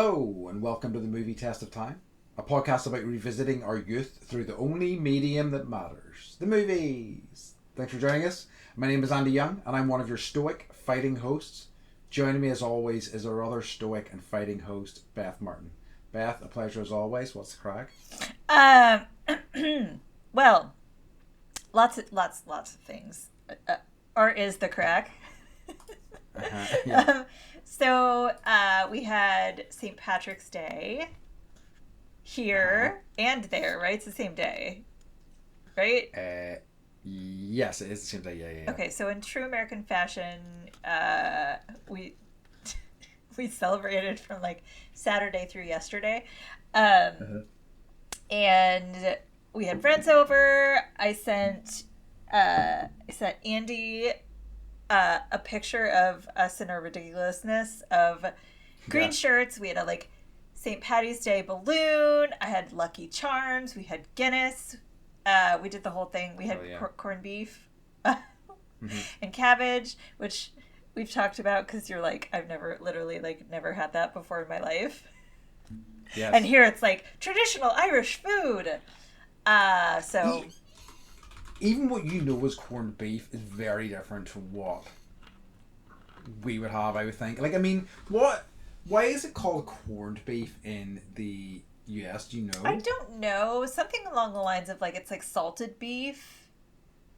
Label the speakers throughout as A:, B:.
A: Hello, and welcome to the Movie Test of Time, a podcast about revisiting our youth through the only medium that matters, the movies. Thanks for joining us. My name is Andy Young, and I'm one of your stoic, fighting hosts. Joining me, as always, is our other stoic and fighting host, Beth Martin. Beth, a pleasure as always. What's the crack?
B: Well, lots of things. Or is the crack?
A: Yeah.
B: So we had St. Patrick's Day here and there, right? It's the same day, right?
A: Yes, it is the same day. Yeah.
B: Okay, so in true American fashion, we we celebrated from like Saturday through yesterday, and we had friends over. I sent Andy a picture of us in our ridiculousness of green shirts. We had a like St. Patty's Day balloon. I had Lucky Charms. We had Guinness. We did the whole thing. We had corned beef and cabbage, which we've talked about because you're like, I've never had that before in my life.
A: Yes.
B: And here it's like traditional Irish food. So
A: even what you know as corned beef is very different from what we would have, I would think. Like, I mean, why is it called corned beef in the US? Do you know?
B: I don't know. Something along the lines of like, it's like salted beef.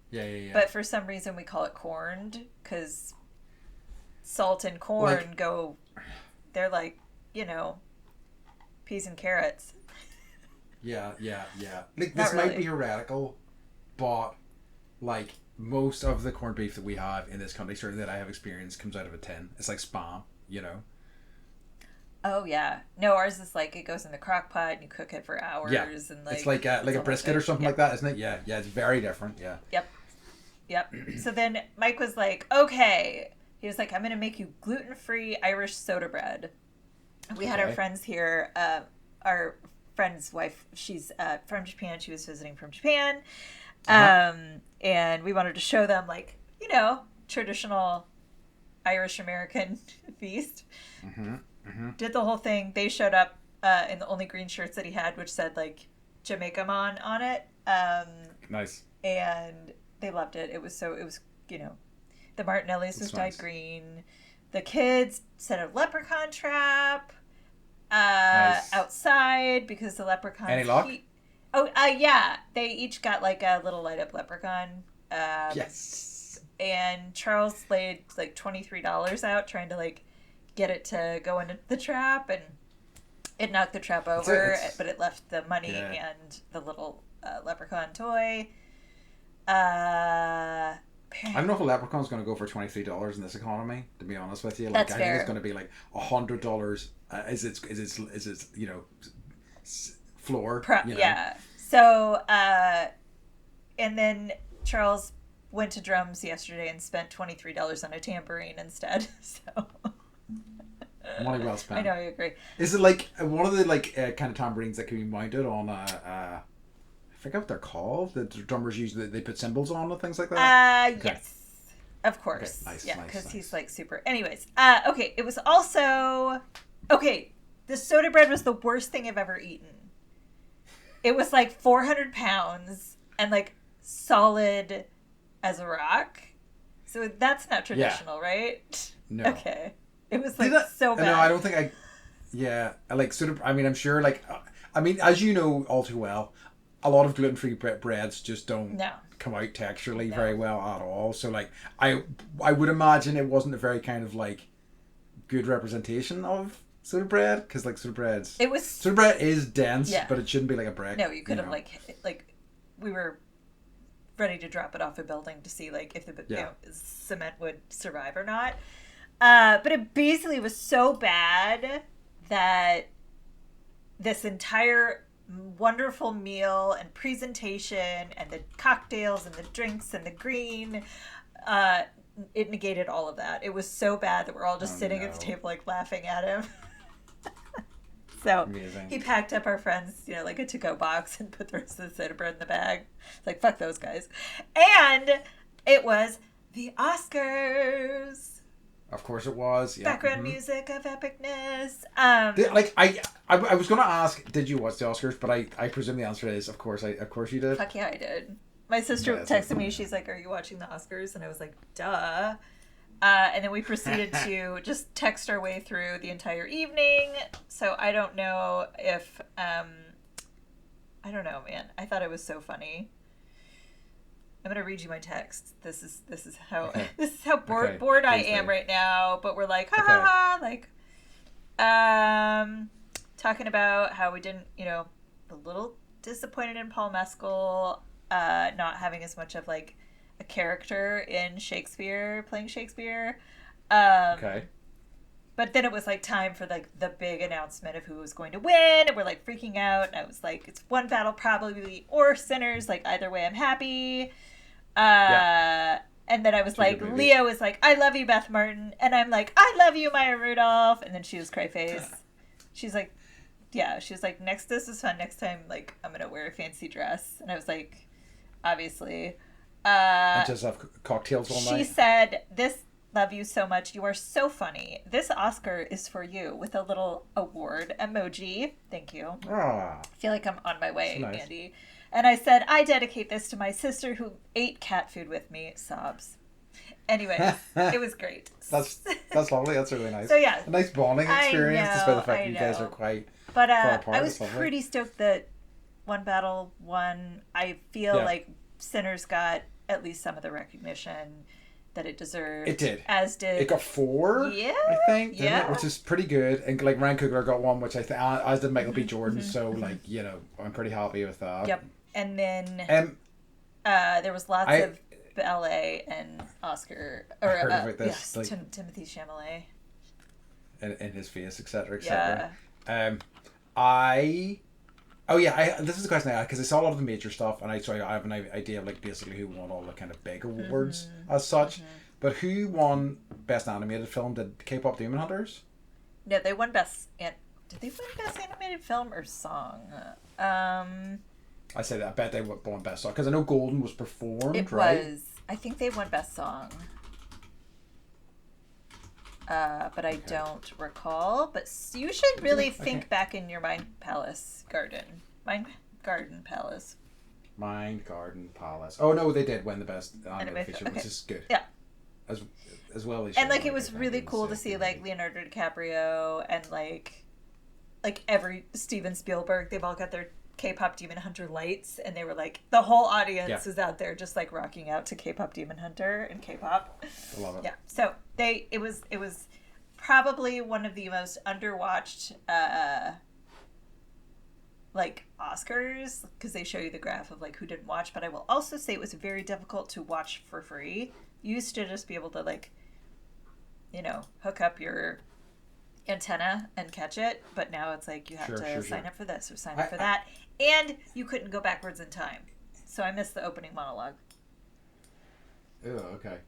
A: Yeah.
B: But for some reason we call it corned because salt and corn they're like, peas and carrots.
A: Yeah. Like, this might be heretical, but like most of the corned beef that we have in this country, certainly that I have experienced, comes out of a tin. It's like Spam,
B: Oh yeah, no, ours is like it goes in the crock pot and you cook it for hours.
A: Yeah,
B: and like
A: it's like a brisket or something like that, isn't it? Yeah, it's very different. Yeah.
B: Yep. So then Mike was like, okay, he was like, I'm gonna make you gluten-free Irish soda bread. We had our friends here. Our friend's wife, she's from Japan. She was visiting from Japan. And we wanted to show them like, traditional Irish American feast. Did the whole thing. They showed up in the only green shirts that he had, which said like Jamaica Man on it.
A: Nice.
B: And they loved it. It was the Martinellis was dyed green. The kids set a leprechaun trap outside because the leprechauns.
A: Any luck?
B: Yeah. They each got like a little light up leprechaun.
A: Yes.
B: And Charles laid like $23 out trying to like get it to go into the trap, and it knocked the trap over, but it left the money and the little leprechaun toy. I
A: don't know if a leprechaun's going to go for $23 in this economy. To be honest with you, like
B: that's
A: I
B: fair.
A: think it's going to be like $100. Is its floor?
B: Yeah. So and then Charles went to drums yesterday and spent $23 on a tambourine instead. So
A: money well spent.
B: I know, I agree.
A: Is it like one of the kind of tambourines that can be mounted on I forget what they're called. The drummers usually they put cymbals on and things like that.
B: Yes, of course.
A: Okay, nice.
B: Yeah, because he's like super. Anyways, okay. It was also okay. The soda bread was the worst thing I've ever eaten. It was like 400 pounds and like solid as a rock. So that's not traditional, right?
A: No.
B: Okay. It was like so bad.
A: No, I don't think I. Yeah, like sort of. I mean, I'm sure. Like, I mean, as you know all too well, a lot of gluten-free breads just don't come out texturally very well at all. So, like, I would imagine it wasn't a very kind of like good representation of soda bread because like soda bread is dense, but it shouldn't be like a brick.
B: No, you could have like we were ready to drop it off a building to see like if the cement would survive or not. But it basically was so bad that this entire wonderful meal and presentation and the cocktails and the drinks and the green, it negated all of that. It was so bad that we're all just sitting at the table like laughing at him. So amazing. He packed up our friends, like a to-go box and put the rest of the soda bread in the bag. It's like, fuck those guys. And it was the Oscars.
A: Of course it was. Yeah.
B: Background music of epicness.
A: I was going to ask, did you watch the Oscars? But I presume the answer is, of course you did.
B: Fuck yeah, I did. My sister texted me. She's like, "Are you watching the Oscars?" And I was like, "Duh." And then we proceeded to just text our way through the entire evening. So I don't know if I don't know, man. I thought it was so funny. I'm gonna read you my text. This is how this is how bored I am right now. But we're like, ha ha ha, like, talking about how we didn't, a little disappointed in Paul Mescal, not having as much of like a character in Shakespeare, playing Shakespeare. But then it was like time for like the big announcement of who was going to win, and we're like freaking out. And I was like, it's One Battle Probably or Sinners. Like either way, I'm happy. And then I was like, Leo was like, I love you, Beth Martin. And I'm like, I love you, Maya Rudolph. And then she was cray face. She's like, yeah, she was like, this is fun. Next time, like, I'm going to wear a fancy dress. And I was like, obviously.
A: And just have cocktails all night.
B: She said, love you so much. You are so funny. This Oscar is for you, with a little award emoji. Thank you. I feel like I'm on my way, nice. Andy. And I said, I dedicate this to my sister who ate cat food with me. Sobs. Anyway, it was great.
A: That's lovely. That's really nice.
B: So yeah,
A: a nice bonding experience, despite the fact that you guys are quite
B: far apart.
A: I
B: was pretty stoked that One Battle won. I feel like Sinners got at least some of the recognition that it deserved.
A: It did.
B: As did.
A: It got 4, I think, didn't it? Which is pretty good. And like Ryan Coogler got 1, which I think, as did Michael B. Jordan. So like, I'm pretty happy with that.
B: Yep. And then there was lots of ballet and Oscar. Or,
A: I heard about this.
B: Yes, like, Timothée Chalamet.
A: In his face, etc., etc. This is the question I had, because I saw a lot of the major stuff, and I have an idea of like basically who won all the kind of big awards as such. But who won Best Animated Film? Did K-Pop Demon Hunters?
B: No, they won Best. Did they win Best Animated Film or Song?
A: I said I bet they won Best Song, because I know Golden was performed.
B: It was. I think they won Best Song. But I don't recall. But you should really think back in your Mind Garden Palace. Mind Garden Palace.
A: Oh no, they did win the Best Animated Feature, which is good.
B: Yeah.
A: As well as.
B: And like it was really cool to see like Leonardo DiCaprio and like every Steven Spielberg. They've all got their K-pop Demon Hunter lights, and they were like the whole audience is out there just like rocking out to K-pop Demon Hunter and K-pop.
A: I love it.
B: Yeah. So it was probably one of the most underwatched like Oscars, because they show you the graph of like who didn't watch. But I will also say it was very difficult to watch for free. You used to just be able to like, hook up your antenna and catch it, but now it's like you have to sign up for this or sign up for that, and you couldn't go backwards in time. So I missed the opening monologue.
A: Oh, okay.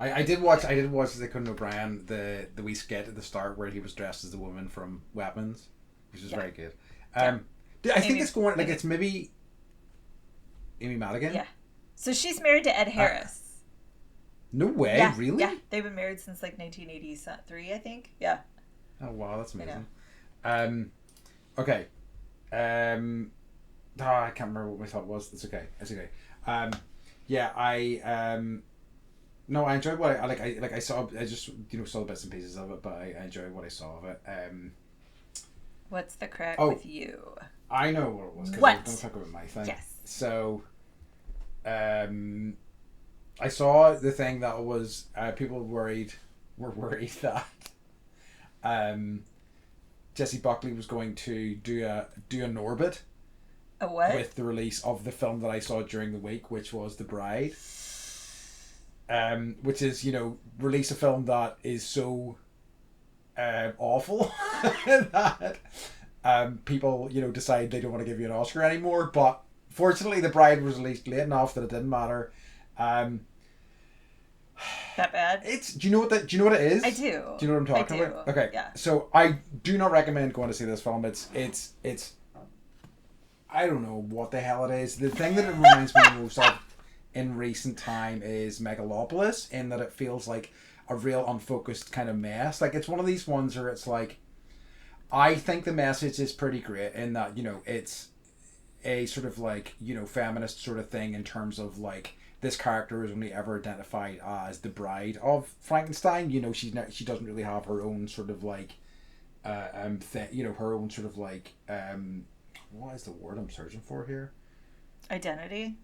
A: I did watch the Conan O'Brien, the wee skit at the start where he was dressed as the woman from Weapons, which was very good. I think it's going like it's maybe Amy Madigan.
B: Yeah. So she's married to Ed Harris.
A: No way, really?
B: Yeah, they've been married since like 1983, I think. Yeah.
A: Oh wow, that's amazing. Okay. I can't remember what my thought was. It's okay. I enjoyed what I saw. I just saw the bits and pieces of it, but I enjoyed what I saw of it.
B: What's the crack with you?
A: I know what it was, because I was going to talk about my thing.
B: Yes.
A: So, I saw the thing that was people were worried that Jessie Buckley was going to do an orbit.
B: A what?
A: With the release of the film that I saw during the week, which was The Bride. Which is, release a film that is so awful that people, decide they don't want to give you an Oscar anymore. But fortunately, The Bride was released late enough that it didn't matter.
B: That bad?
A: Do you know what it is?
B: I do.
A: Do you know what I'm talking about? Okay.
B: Yeah.
A: So I do not recommend going to see this film. It's I don't know what the hell it is. The thing that it reminds me most of in recent time is Megalopolis, in that it feels like a real unfocused kind of mess. Like, it's one of these ones where it's like, I think the message is pretty great in that, you know, it's a sort of like, you know, feminist sort of thing in terms of like, this character is only ever identified as the bride of Frankenstein. You know, she doesn't really have her own sort of like, you know, her own sort of like, what is the word I'm searching for here?
B: Identity.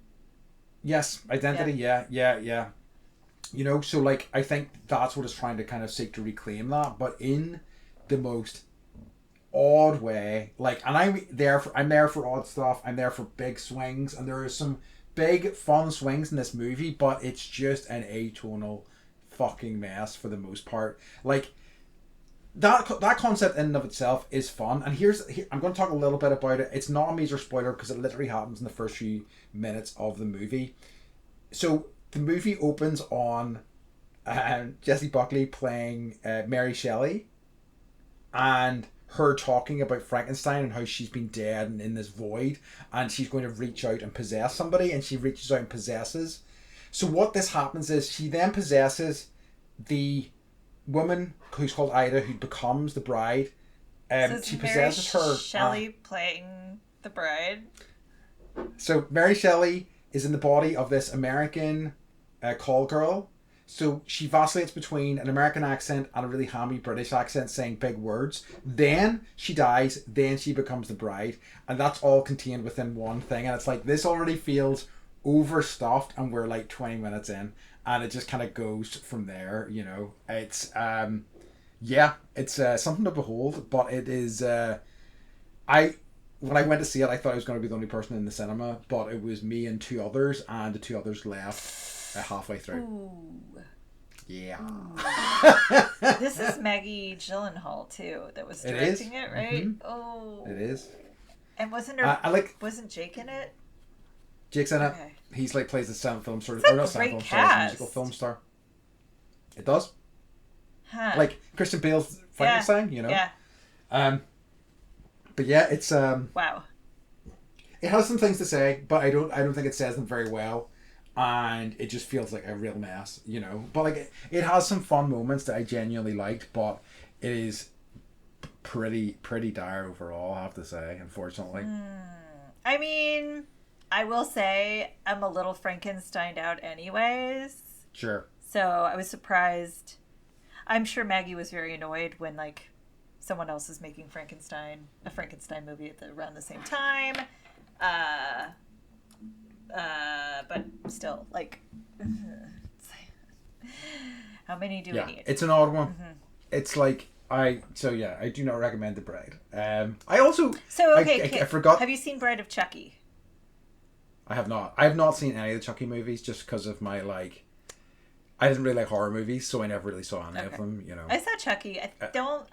A: Yes, identity. Yeah. You know, so like, I think that's what it's trying to kind of seek to reclaim that, but in the most odd way. Like, and I'm there for odd stuff. I'm there for big swings, and there are some big fun swings in this movie, but it's just an atonal fucking mess for the most part. Like, that concept in and of itself is fun, and here I'm going to talk a little bit about it. It's not a major spoiler because it literally happens in the first few minutes of the movie. So the movie opens on Jessie Buckley playing Mary Shelley, and her talking about Frankenstein and how she's been dead and in this void, and she's going to reach out and possess somebody, and she reaches out and possesses. So what this happens is she then possesses the woman who's called Ida, who becomes the bride.
B: So
A: she possesses her.
B: Shelley playing the bride.
A: So Mary Shelley is in the body of this American call girl. So she vacillates between an American accent and a really hammy British accent, saying big words. Then she dies. Then she becomes the bride. And that's all contained within one thing. And it's like, this already feels overstuffed, and we're like 20 minutes in. And it just kind of goes from there, you know. It's, it's something to behold. But it is, when I went to see it, I thought I was going to be the only person in the cinema. But it was me and two others. And the two others left halfway through.
B: Ooh.
A: Yeah.
B: Ooh. This is Maggie Gyllenhaal too that was directing it, right? Mm-hmm. Oh.
A: It is.
B: And wasn't Jake in it?
A: Jake's in it.
B: Okay.
A: He's like plays the sound film sort of,
B: or not sound film star,
A: musical film star. It does.
B: Huh.
A: Like Christian Bale's Frankenstein, you know.
B: Yeah.
A: But yeah, it's
B: wow.
A: It has some things to say, but I don't think it says them very well. And it just feels like a real mess, you know. But like, it has some fun moments that I genuinely liked, but it is pretty dire overall, I have to say, unfortunately.
B: I mean, I will say I'm a little Frankensteined out anyways.
A: Sure.
B: So I was surprised. I'm sure Maggie was very annoyed when like someone else is making a Frankenstein movie around the same time. But still, like, how many do we need?
A: It's an odd one. Mm-hmm. It's like, I do not recommend The Bride. I also...
B: So, okay,
A: I forgot...
B: Have you seen Bride of Chucky?
A: I have not. I have not seen any of the Chucky movies just because of my, like... I didn't really like horror movies, so I never really saw any of them, you know.
B: I saw Chucky. I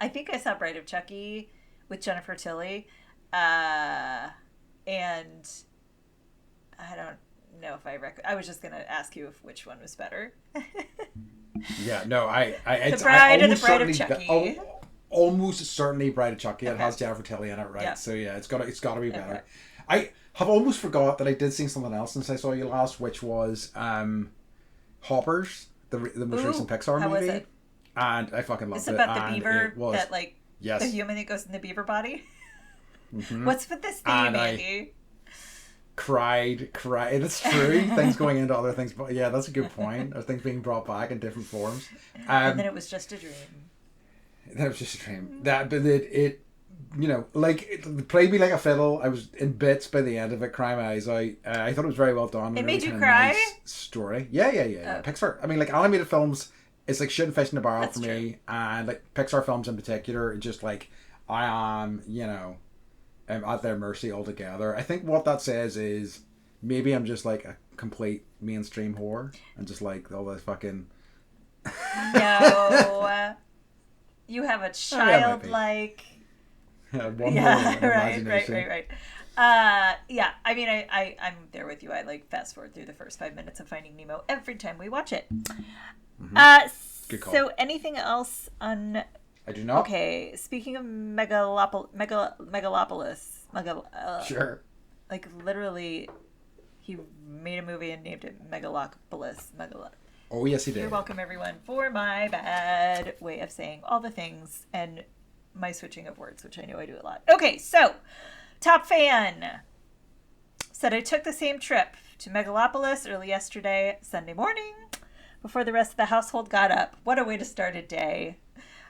B: think I saw Bride of Chucky with Jennifer Tilly. And... I don't know if I was just going to ask you which one was better.
A: Yeah, no,
B: The Bride or the Bride of Chucky?
A: Almost certainly Bride of Chucky. Okay. It has Jennifer Tilly in it, right? Yeah. So yeah, it's got to be better. Okay. I have almost forgot that I did see something else since I saw you last, which was Hoppers, the most recent Pixar movie.
B: How was it?
A: And I fucking loved it.
B: It's about the beaver that like the human that goes in the beaver body. Mm-hmm. What's with this theme, Andy?
A: Cried. It's true. Things going into other things, but yeah, that's a good point. Or things being brought back in different forms.
B: And then it was just a dream.
A: That was just a dream. But it you know, like, it played me like a fiddle. I was in bits by the end of it, crying my eyes out. I thought it was very well done.
B: It made you cry?
A: Nice story. Yeah. Oh. Pixar. I mean, like, animated films, it's like shooting fish in a barrel. That's for me. True. And like Pixar films in particular, it's just like, I am, you know, at their mercy altogether. I think what that says is maybe I'm just like a complete mainstream whore and just like all this fucking...
B: No. You have a childlike... Right. Yeah, I mean, I'm there with you. I like fast forward through the first 5 minutes of Finding Nemo every time we watch it. Mm-hmm. Good call. So anything else on...
A: I do not.
B: Okay, speaking of Megalopolis.
A: Sure.
B: Like, literally, he made a movie and named it Megalopolis.
A: Oh, yes, he did.
B: You're welcome, everyone, for my bad way of saying all the things and my switching of words, which I know I do a lot. Okay, so Top Fan said, I took the same trip to Megalopolis early yesterday, Sunday morning, before the rest of the household got up. What a way to start a day.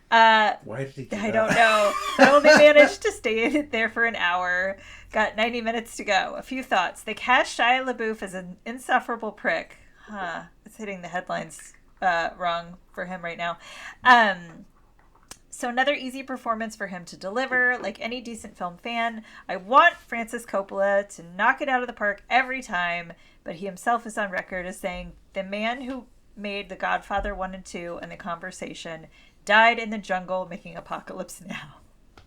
A: Why did he do that?
B: I don't know. I only managed to stay there for an hour. Got 90 minutes to go. A few thoughts. They cast Shia LaBeouf as an insufferable prick. It's hitting the headlines wrong for him right now. So another easy performance for him to deliver. Like any decent film fan, I want Francis Coppola to knock it out of the park every time, but he himself is on record as saying, the man who made The Godfather 1 and 2 and The Conversation died in the jungle making Apocalypse Now.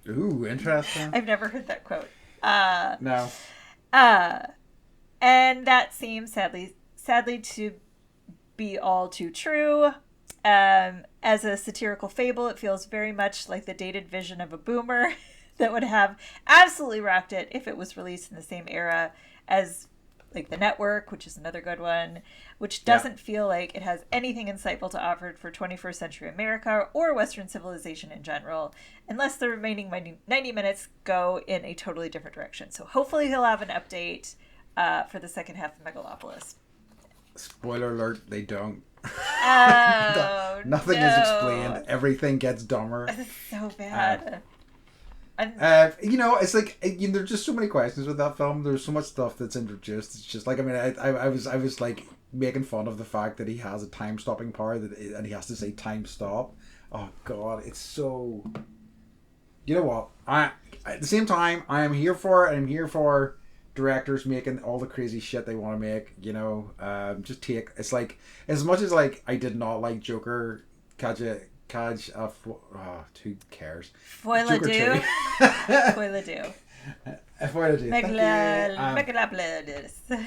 A: Ooh, interesting.
B: I've never heard that quote.
A: No.
B: And that seems sadly to be all too true. As a satirical fable, it feels very much like the dated vision of a boomer that would have absolutely rocked it if it was released in the same era as like The Network, which is another good one, which doesn't feel like it has anything insightful to offer for 21st century America or Western civilization in general, unless the remaining 90 minutes go in a totally different direction. So hopefully he'll have an update for the second half of Megalopolis.
A: Spoiler alert, they don't.
B: Oh,
A: Nothing is explained. Everything gets dumber.
B: This is so bad.
A: It's like there's just so many questions with that film. There's so much stuff that's introduced. It's just like I was like making fun of the fact that he has a time stopping power and he has to say time stop. Oh God, it's so. You know what? At the same time, I am here for it. I'm here for directors making all the crazy shit they want to make. Just take. It's like as much as like I did not like Joker, who cares?
B: Foiladoo. Foiladoo.
A: Megalopolis.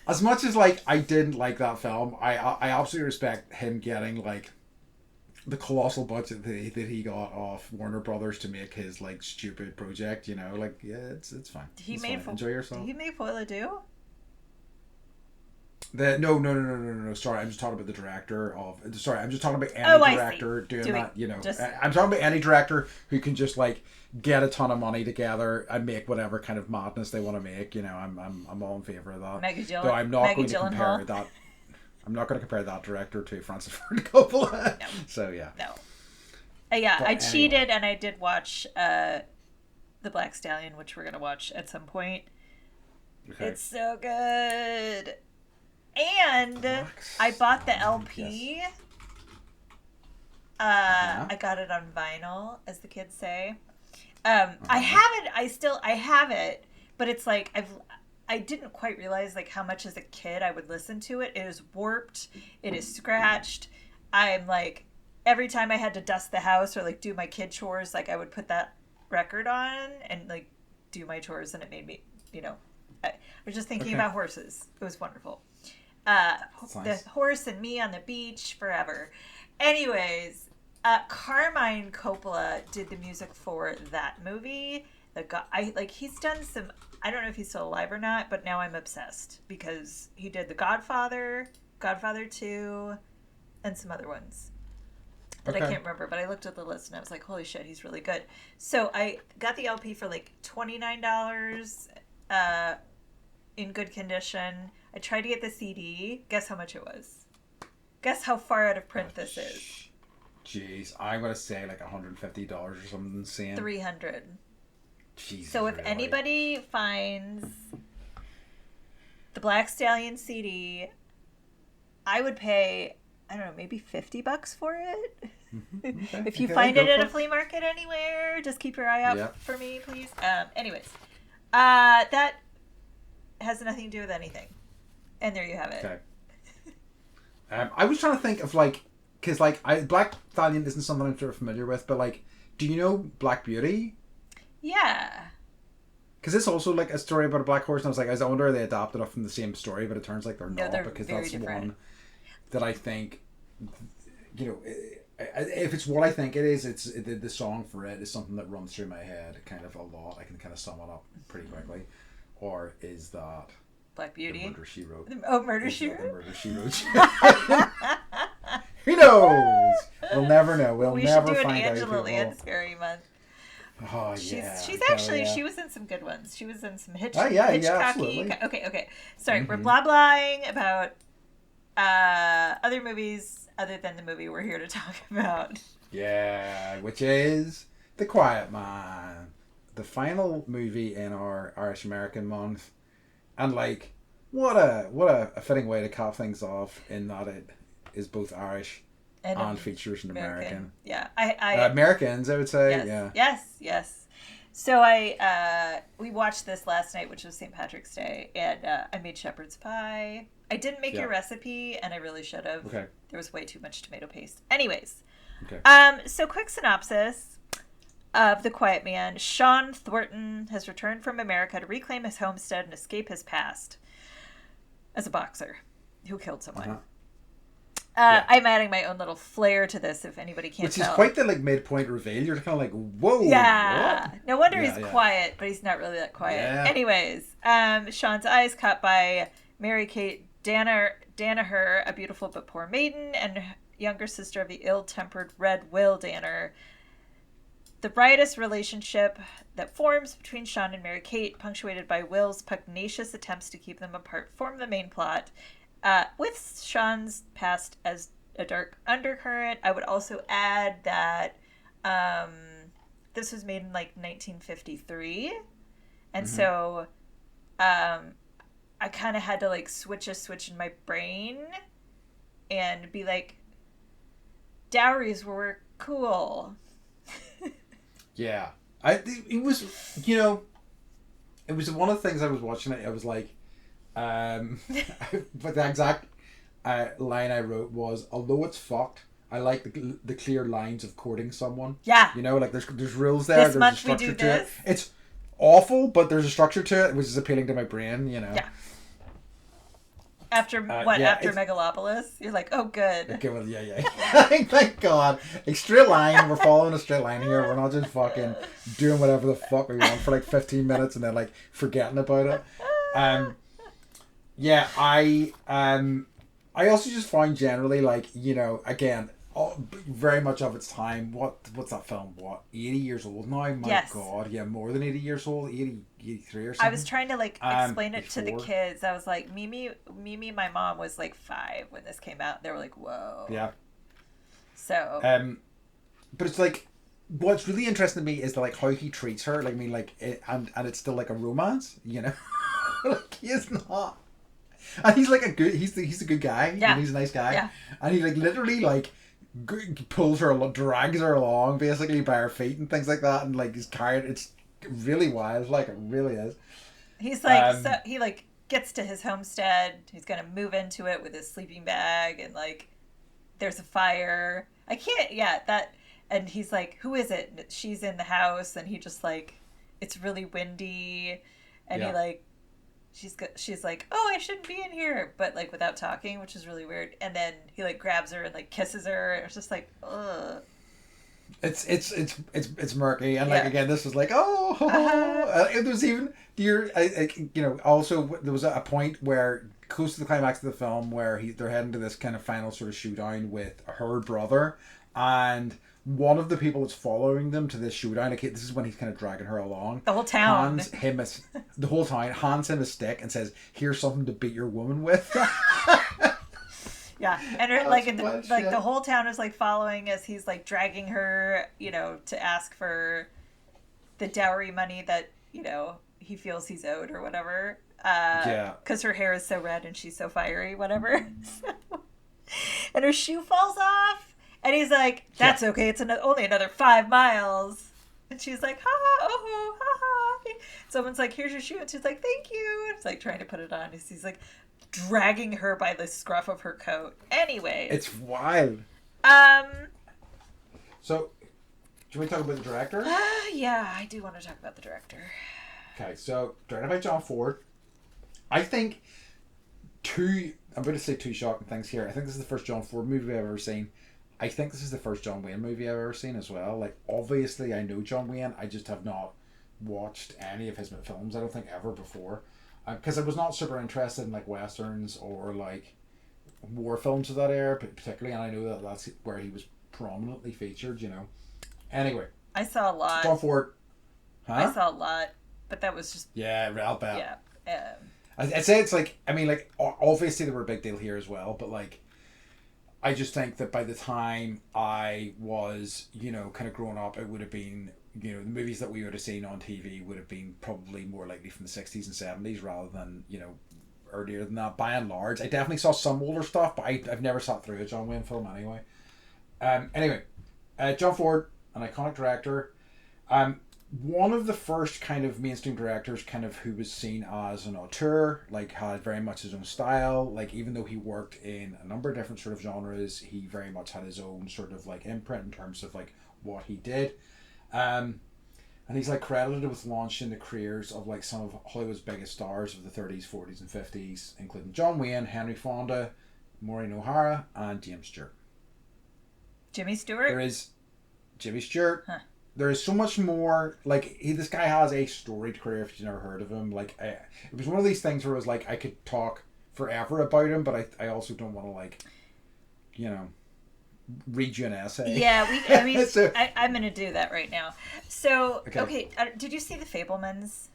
A: As much as like I didn't like that film, I absolutely respect him getting like the colossal budget that he got off Warner Brothers to make his like stupid project. It's fine. Enjoy yourself.
B: Did he make Foiladoo?
A: No. Sorry, I'm just talking about the director of. Sorry, I'm just talking about any director doing that. I'm talking about any director who can just like get a ton of money together and make whatever kind of madness they want to make. I'm all in favor of that. Though I'm not going to compare that. I'm not going to compare that director to Francis Ford Coppola.
B: No.
A: So yeah.
B: No. I cheated and I did watch The Black Stallion, which we're going to watch at some point. Okay. It's so good. And I bought the LP. Yes. I got it on vinyl, as the kids say. I have it, but it's like I didn't quite realize like how much as a kid I would listen to it. It is warped. It is scratched. I'm like, every time I had to dust the house or like do my kid chores, like I would put that record on and like do my chores, and it made me, I was just thinking about horses. It was wonderful. The horse and me on the beach forever. Anyways, Carmine Coppola did the music for that movie. He's done some. I don't know if he's still alive or not, but now I'm obsessed because he did The Godfather, Godfather 2, and some other ones that I can't remember. But I looked at the list and I was like, holy shit, he's really good. So I got the LP for like $29 in good condition. I tried to get the CD. Guess how much it was? Guess how far out of print this is?
A: Jeez, I'm gonna say like $150 or something insane.
B: $300.
A: Jesus,
B: so if anybody finds the Black Stallion CD, I would pay, I don't know, maybe $50 for it. Okay. If you find it at a flea market anywhere, just keep your eye out for me, please. Anyways, that has nothing to do with anything. And there you have it.
A: Okay. I was trying to think of because Black Stallion isn't something I'm sort of familiar with, but do you know Black Beauty?
B: Yeah.
A: Because it's also like a story about a black horse, and I was wonder if they adapted it from the same story, but it turns like they're not, because that's different. One that I think, if it's what I think it is, the song for it is something that runs through my head kind of a lot. I can kind of sum it up pretty quickly. Or is that
B: Black Beauty?
A: Murder, She Wrote.
B: Oh, Murder, She Wrote?
A: Murder, She Wrote. Who knows? We'll never know. We'll never
B: should do
A: find
B: an
A: out.
B: Angela Lansbury month.
A: Oh
B: She's
A: yeah.
B: actually
A: yeah.
B: she was in some good ones. She was in some
A: Hitchcocky.
B: Absolutely. Okay. Sorry, we're blah-blahing about other movies other than the movie we're here to talk about.
A: Yeah, which is The Quiet Man, the final movie in our Irish American month, and like, what a fitting way to cap things off in that it is both Irish and features an American.
B: Yeah,
A: Americans, I would say.
B: Yes. So we watched this last night, which was St. Patrick's Day, and I made shepherd's pie. I didn't make your recipe, and I really should have.
A: Okay.
B: There was way too much tomato paste. Anyways.
A: Okay.
B: So quick synopsis of The Quiet Man. Sean Thornton has returned from America to reclaim his homestead and escape his past as a boxer who killed someone.
A: Uh-huh.
B: I'm adding my own little flair to this if anybody can't tell.
A: Which is quite the midpoint reveal. You're kind of like, whoa.
B: Yeah. What? No wonder he's quiet, but he's not really that quiet.
A: Yeah.
B: Anyways, Sean's eye is caught by Mary Kate Danaher, a beautiful but poor maiden, and younger sister of the ill-tempered Red Will Danner. The riotous relationship that forms between Sean and Mary Kate, punctuated by Will's pugnacious attempts to keep them apart, form the main plot. With Sean's past as a dark undercurrent, I would also add that this was made in like 1953, and so I kind of had to like switch in my brain and be like, dowries were cool.
A: Yeah, it was one of the things I was watching it. I was like. But the exact line I wrote was, although it's fucked, I like the clear lines of courting someone.
B: Yeah.
A: Like there's rules there, there's a structure to it. It's awful, but there's a structure to it, which is appealing to my brain, Yeah.
B: After Megalopolis? You're like, oh, good.
A: Okay, well, yeah. Thank God. A straight line. We're following a straight line here. We're not just fucking doing whatever the fuck we want for like 15 minutes and then like forgetting about it. Yeah, I also just find generally like, again, very much of its time. What's that film? 80 years old now? My God, yeah, more than 80 years old, 83 or something.
B: I was trying to like explain it to the kids. I was like, Mimi, my mom was like 5 when this came out. They were like, whoa.
A: Yeah.
B: So.
A: But it's like, what's really interesting to me is like how he treats her. Like, I mean, like, and it's still like a romance, like he is not. And he's like he's a good guy.
B: Yeah.
A: He's a nice guy.
B: Yeah.
A: And he like literally like pulls her, drags her along basically by her feet and things like that, and like he's carried. It's really wild. Like it really is.
B: He's like he like gets to his homestead. He's gonna move into it with his sleeping bag, and like there's a fire. I can't. Yeah, that. And he's like, "Who is it?" And she's in the house, and he just like, it's really windy, and he like. She's like, oh, I shouldn't be in here, but like without talking, which is really weird. And then he like grabs her and like kisses her. And it's just like, ugh. It's
A: murky, and like again, this was like, it was even also there was a point where close to the climax of the film where they're heading to this kind of final sort of showdown with her brother, and one of the people that's following them to this showdown, like this is when he's kind of dragging her along.
B: The whole town.
A: The whole town hands him a stick and says, "Here's something to beat your woman with."
B: Yeah, and her, the whole town is like following as he's like dragging her, to ask for the dowry money that he feels he's owed or whatever. Because her hair is so red and she's so fiery, whatever. And her shoe falls off. And he's like, that's okay. It's only another 5 miles. And she's like, ha ha, oh, ha ha. Someone's like, here's your shoe. And she's like, thank you. And it's like trying to put it on. He's like dragging her by the scruff of her coat. Anyway.
A: It's wild. So, should we talk about the director?
B: Yeah, I do want to talk about the director.
A: Okay, so directed by John Ford. I think I'm going to say 2 shocking things here. I think this is the first John Ford movie I've ever seen. I think this is the first John Wayne movie I've ever seen as well. Like, obviously, I know John Wayne. I just have not watched any of his films. I don't think ever before. Because I was not super interested in, like, westerns or, like, war films of that era, particularly, and I know that that's where he was prominently featured. You know. Anyway,
B: I saw a lot.
A: John Ford. Huh?
B: I saw a lot, but that was just
A: I'll bet.
B: Yeah.
A: I'd say it's like, I mean, like, obviously they were a big deal here as well, but like, I just think that by the time I was, you know, kind of growing up, it would have been, you know, the movies that we would have seen on TV would have been probably more likely from the 60s and 70s rather than, you know, earlier than that. By and large, I definitely saw some older stuff, but I've never sat through a John Wayne film anyway. Anyway, John Ford, an iconic director. One of the first kind of mainstream directors kind of who was seen as an auteur, like had very much his own style, like even though he worked in a number of different sort of genres, he very much had his own sort of like imprint in terms of like what he did. And he's like credited with launching the careers of like some of Hollywood's biggest stars of the 30s, 40s and 50s, including John Wayne, Henry Fonda, Maureen O'Hara and James Stewart.
B: Jimmy Stewart?
A: There is Jimmy Stewart.
B: Huh. There
A: is so much more, like, this guy has a storied career if you've never heard of him. Like, it was one of these things where it was like, I could talk forever about him, but I also don't want to, like, you know, read you an essay.
B: Yeah, I mean, so, I'm going to do that right now. So, okay, did you see The Fabelmans?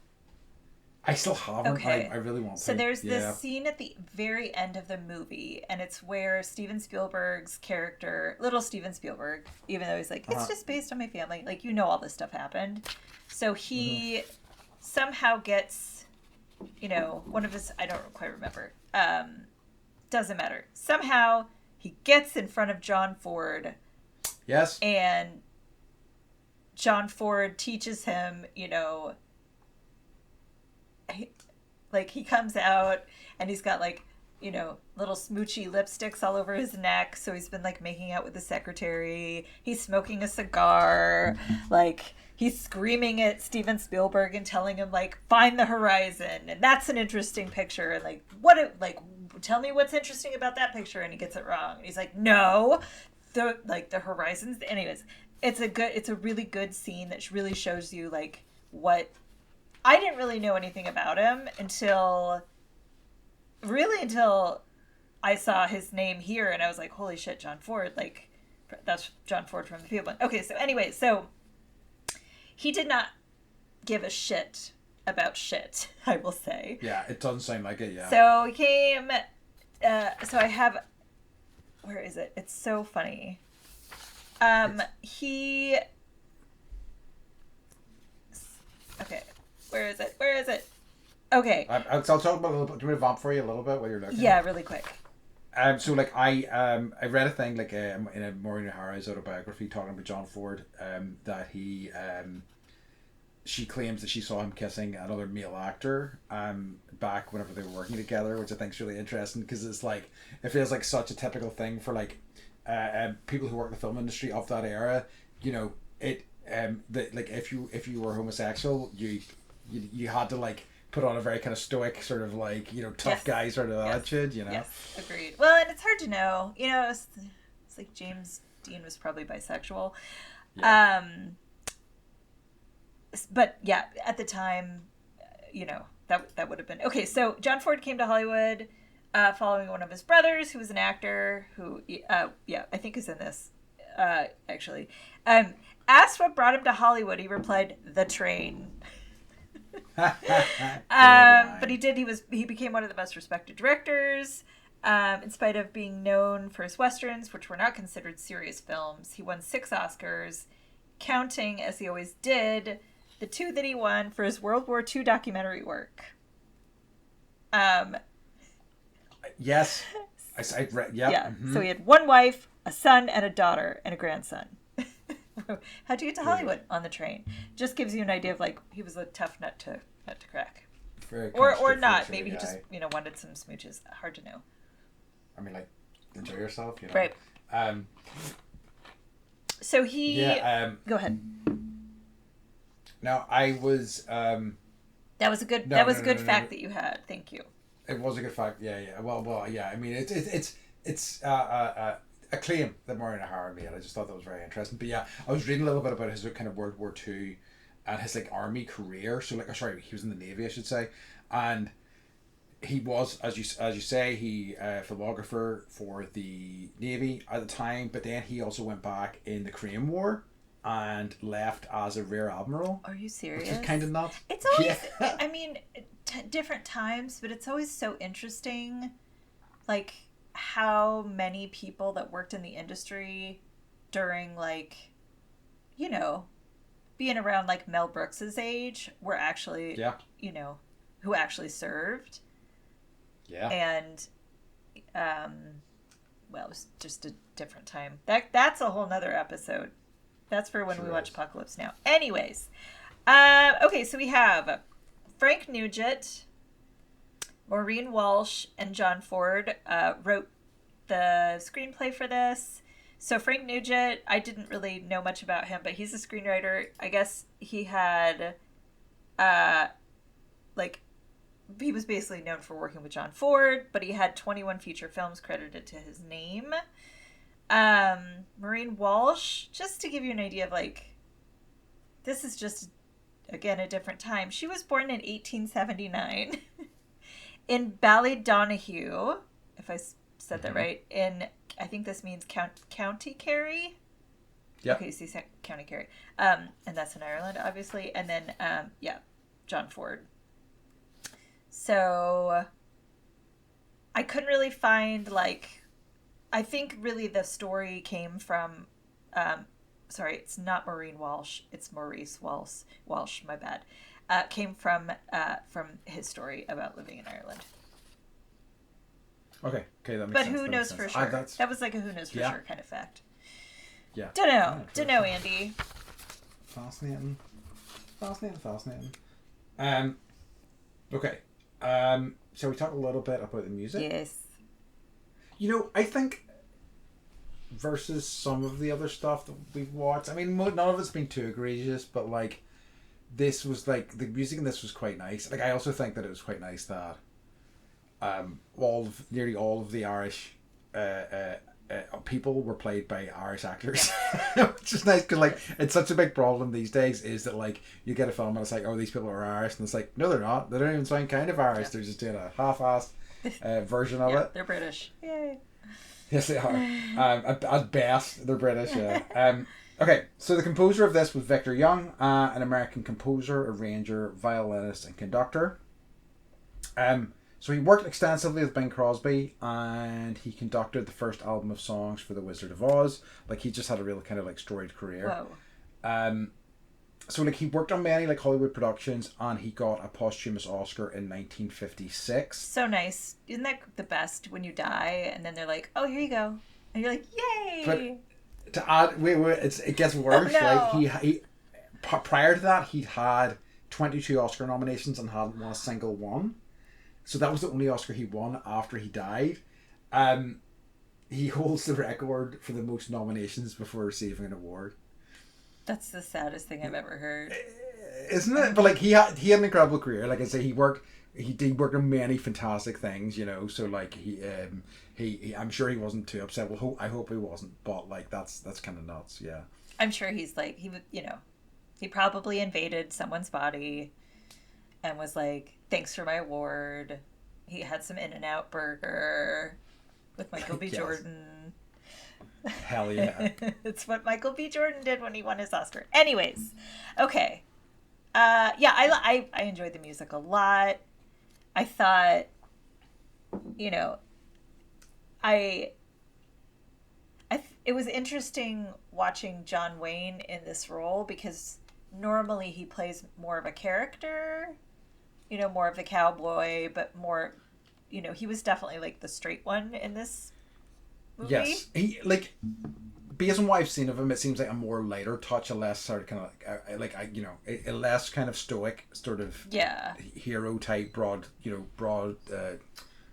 A: I still haven't. Okay. I really want to.
B: So there's this scene at the very end of the movie, and it's where Steven Spielberg's character, little Steven Spielberg, even though he's like, it's just based on my family, like, you know, all this stuff happened. So he somehow gets, you know, one of his, I don't quite remember, doesn't matter. Somehow he gets in front of John Ford.
A: Yes.
B: And John Ford teaches him, you know, he comes out and he's got like, you know, little smoochy lipsticks all over his neck. So he's been like making out with the secretary. He's smoking a cigar. Like he's screaming at Steven Spielberg and telling him like, find the horizon. And that's an interesting picture. And like, tell me what's interesting about that picture. And he gets it wrong. And he's like, no, the horizons. Anyways, it's a really good scene that really shows you like what, I didn't really know anything about him until I saw his name here, and I was like, holy shit, John Ford, like, that's John Ford from The People. Okay, so anyway, so he did not give a shit about shit, I will say.
A: Yeah, it doesn't sound like it, yeah.
B: So he came, so I have, where is it? It's so funny. Okay. Where is it? Okay.
A: I'll talk about a little bit. Do you want me to vamp for you a little bit while you're looking?
B: Yeah, really quick.
A: So like I read a thing like in a Maureen O'Hara's autobiography talking about John Ford that he she claims that she saw him kissing another male actor back whenever they were working together, which I think is really interesting because it's like it feels like such a typical thing for like people who work in the film industry of that era. You know, it like if you were homosexual, you had to like put on a very kind of stoic sort of like, you know, tough guy sort of attitude, you know.
B: Yes, agreed. Well, and it's hard to know, you know, it's like James Dean was probably bisexual. Yeah. But yeah, at the time, you know, that would have been okay. So John Ford came to Hollywood following one of his brothers who was an actor who I think is in this actually. Asked what brought him to Hollywood, he replied, "The train." But he became one of the most respected directors. In spite of being known for his westerns, which were not considered serious films, he won 6 Oscars, counting, as he always did, the 2 that he won for his World War II documentary work.
A: Yes. I read, yeah.
B: Yeah. Mm-hmm. So he had 1 wife, a son, and a daughter, and a grandson. How'd you get to Hollywood? On the train. Just gives you an idea of like he was a tough nut to crack, or not. Maybe he just wanted some smooches. Hard to know.
A: I mean, like enjoy yourself, you know.
B: Right. So he.
A: Yeah.
B: Go ahead.
A: Now I was.
B: That was a good. That was a good fact that you had. Thank you.
A: It was a good fact. Yeah. Well. Yeah. I mean, it's a claim that Maureen O'Hara made. I just thought that was very interesting. But yeah, I was reading a little bit about his kind of World War II and his like army career. So like, sorry, he was in the Navy, I should say. And he was, as you say, he photographer for the Navy at the time, but then he also went back in the Korean War and left as a rear admiral.
B: Are you serious?
A: Which is kind of nuts.
B: It's always, I mean, different times, but it's always so interesting, like how many people that worked in the industry during, like, you know, being around like Mel Brooks's age were actually, you know, who actually served.
A: Yeah.
B: And, well, it was just a different time. That's a whole nother episode. That's for when we watch Apocalypse Now. Anyways, okay, so we have Frank Nugent, Maureen Walsh, and John Ford wrote the screenplay for this. So Frank Nugent, I didn't really know much about him, but he's a screenwriter. I guess he had, like, he was basically known for working with John Ford, but he had 21 feature films credited to his name. Maureen Walsh, just to give you an idea of, like, this is just, again, a different time. She was born in 1879 in Ballydonahue, if I said that right, in, I think this means County Kerry.
A: Yeah.
B: Okay, so County Kerry. And that's in Ireland, obviously. And then, John Ford. So I couldn't really find, like, I think really the story came from, sorry, it's not Maureen Walsh, it's Maurice Walsh, my bad. Came from his story about living in Ireland.
A: Okay, that makes
B: but
A: sense.
B: Who knows for sure? That was like a who knows for sure kind of fact.
A: Yeah.
B: Dunno, Andy.
A: Fascinating. Okay. Shall we talk a little bit about the music?
B: Yes.
A: You know, I think versus some of the other stuff that we've watched, I mean, none of it's been too egregious, but, like, this was, like, the music in this was quite nice. Like, I also think that it was quite nice that nearly all of the Irish people were played by Irish actors, which is nice because, like, it's such a big problem these days is that, like, you get a film and it's like, oh, these people are Irish, and it's like, no, they're not. They don't even sound kind of Irish. They're just doing a half-assed version of it.
B: They're British. Yay.
A: Yes, they are. At best, they're British. Yeah. Okay, so the composer of this was Victor Young, an American composer, arranger, violinist, and conductor. So he worked extensively with Bing Crosby, and he conducted the first album of songs for The Wizard of Oz. Like, he just had a real kind of, like, storied career.
B: Whoa.
A: So, like, he worked on many, like, Hollywood productions, and he got a posthumous Oscar in 1956.
B: So nice. Isn't that the best when you die, and then they're like, oh, here you go. And you're like, yay!
A: But to add, it gets worse.
B: Oh, no.
A: Like, he prior to that, he'd had 22 Oscar nominations and hadn't won a single one. So that was the only Oscar he won after he died. He holds the record for the most nominations before receiving an award.
B: That's the saddest thing I've ever heard.
A: Isn't it? But, like, he had an incredible career. Like I say, he did work on many fantastic things, you know. So, like, he I'm sure he wasn't too upset. Well, I hope he wasn't. But, like, that's kind of nuts. Yeah.
B: I'm sure he's like, he would, you know, he probably invaded someone's body and was like, thanks for my award. He had some In-N-Out burger with Michael B. Jordan.
A: Hell yeah.
B: It's what Michael B. Jordan did when he won his Oscar. Anyways, okay. I enjoyed the music a lot. I thought, you know, it was interesting watching John Wayne in this role because normally he plays more of a character, you know, more of the cowboy, but more, you know, he was definitely like the straight one in this movie.
A: Yes, he, like, based on what I've seen of him, it seems like a more lighter touch, a less sort of kind of a less kind of stoic sort of hero type, broad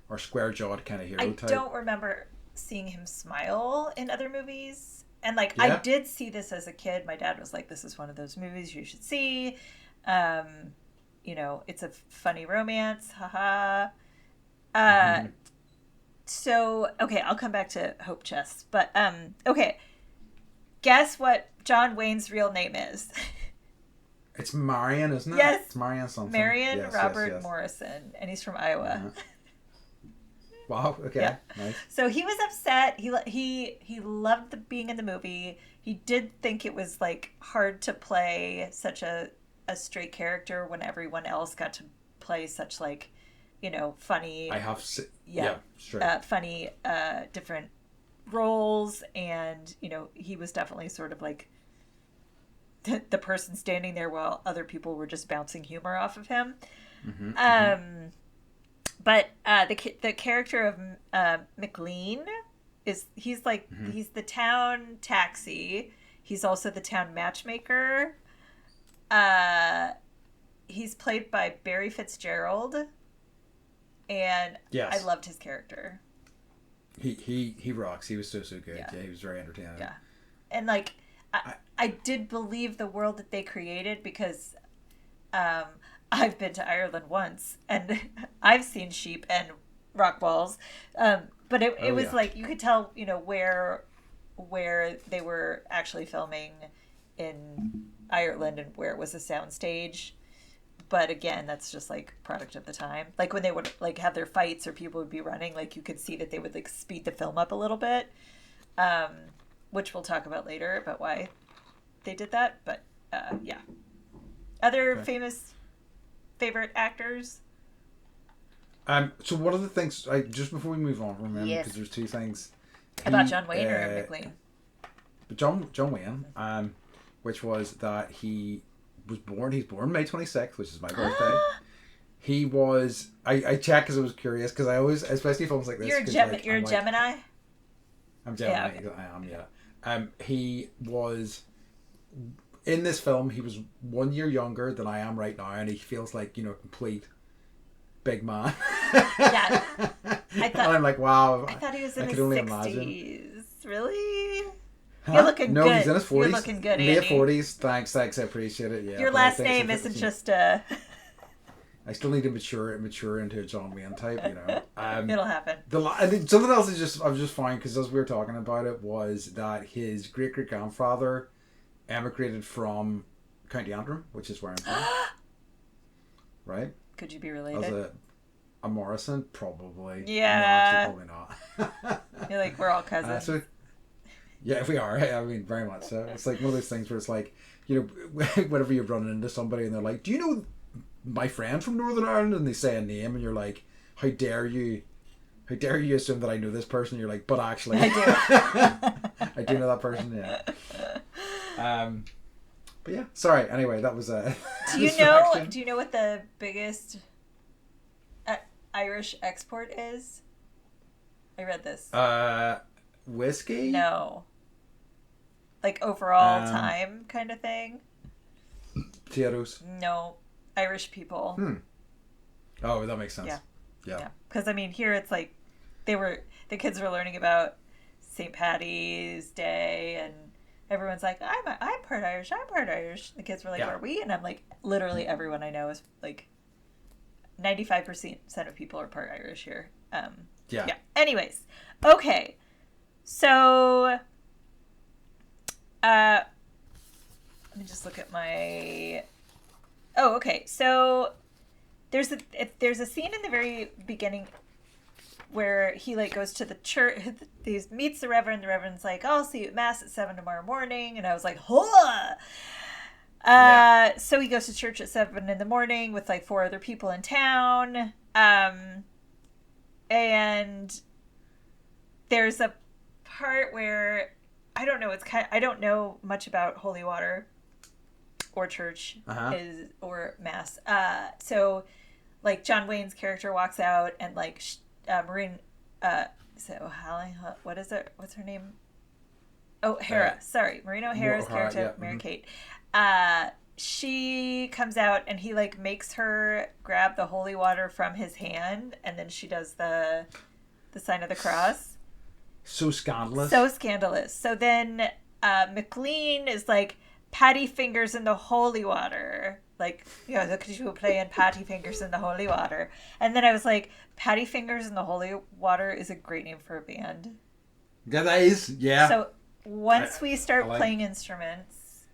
A: or square jawed kind of hero type.
B: I don't remember seeing him smile in other movies, and like I did see this as a kid. My dad was like, "This is one of those movies you should see." You know, it's a funny romance, haha. So, okay, I'll come back to Hope Chest. But, okay. Guess what John Wayne's real name is?
A: It's Marion, isn't it?
B: Yes.
A: It's Marion something.
B: Marion Robert Morrison. And he's from Iowa.
A: Wow. Okay.
B: Yeah.
A: Nice.
B: So he was upset. He loved being in the movie. He did think it was like hard to play such a straight character when everyone else got to play such like, funny.
A: Straight.
B: Funny different roles, and he was definitely sort of like the person standing there while other people were just bouncing humor off of him. Mm-hmm. But the character of McLean he's the town taxi. He's also the town matchmaker. He's played by Barry Fitzgerald, and I loved his character.
A: He rocks. He was so good. Yeah, he was very entertaining.
B: Yeah, and like I did believe the world that they created because I've been to Ireland once and I've seen sheep and rock walls, but it was like you could tell where they were actually filming in Ireland and where it was a soundstage. But again, that's just like product of the time. Like when they would like have their fights or people would be running, like you could see that they would like speed the film up a little bit, which we'll talk about later about why they did that. But yeah, other famous favorite actors.
A: So one of the things just before we move on from him, because there's two things
B: about John Wayne or McLean.
A: But John Wayne, which was that he's born May 26th, which is my birthday. He was, I checked because I was curious, because I always, especially films like this.
B: You're a Gemini?
A: I'm Gemini, yeah. I am, yeah. He was, in this film, he was 1 year younger than I am right now, and he feels like, a complete big man.
B: Yeah.
A: And I'm like, wow.
B: I thought he was in
A: his
B: 60s.
A: Imagine.
B: Really?
A: Huh?
B: You're looking
A: no,
B: good.
A: He's in his 40s.
B: You're looking good,
A: Late
B: Andy.
A: 40s. Thanks. I appreciate it. Yeah.
B: Your last name isn't just
A: I still need to mature into a John Wayne type,
B: It'll happen.
A: Something else I was just fine because as we were talking about it was that his great grandfather emigrated from County Antrim, which is where I'm from. Right?
B: Could you be related?
A: As a Morrison, probably.
B: Yeah.
A: No, actually, probably not.
B: You're like, we're all cousins.
A: Yeah, if we are, I mean, very much so. It's like one of those things where it's like, whenever you're running into somebody and they're like, do you know my friend from Northern Ireland? And they say a name and you're like, how dare you assume that I know this person? And you're like, but actually
B: I do.
A: I do know that person, yeah. But yeah, sorry, anyway, that was
B: do you know what the biggest Irish export is? I read this.
A: Whiskey?
B: No. Like overall time kind of thing?
A: Potatoes?
B: No. Irish people.
A: Oh, that makes sense.
B: Yeah. Because I mean, here it's like the kids were learning about St. Patty's Day, and everyone's like, I'm part Irish. The kids were like, are we? And I'm like, literally everyone I know is like 95% of people are part Irish here. Yeah. Anyways, okay. So, let me just look at my. Oh, okay. So, there's a scene in the very beginning where he like goes to the church. He meets the reverend. The reverend's like, "Oh, I'll see you at mass at 7 tomorrow morning," and I was like, "Huh." So he goes to church at 7 in the morning with like 4 other people in town. And there's a part where I don't know. I don't know much about holy water or church or mass. So like John Wayne's character walks out and like Maureen. What is it? What's her name? Oh, Hera. Sorry, Maureen O'Hara's character, Mary Kate. She comes out and he like makes her grab the holy water from his hand, and then she does the sign of the cross.
A: So scandalous.
B: So then McLean is like patty fingers in the holy water. Like, look at you playing patty fingers in the holy water. And then I was like, patty fingers in the holy water is a great name for a band.
A: Yeah, that is. Yeah.
B: So once we start playing instruments,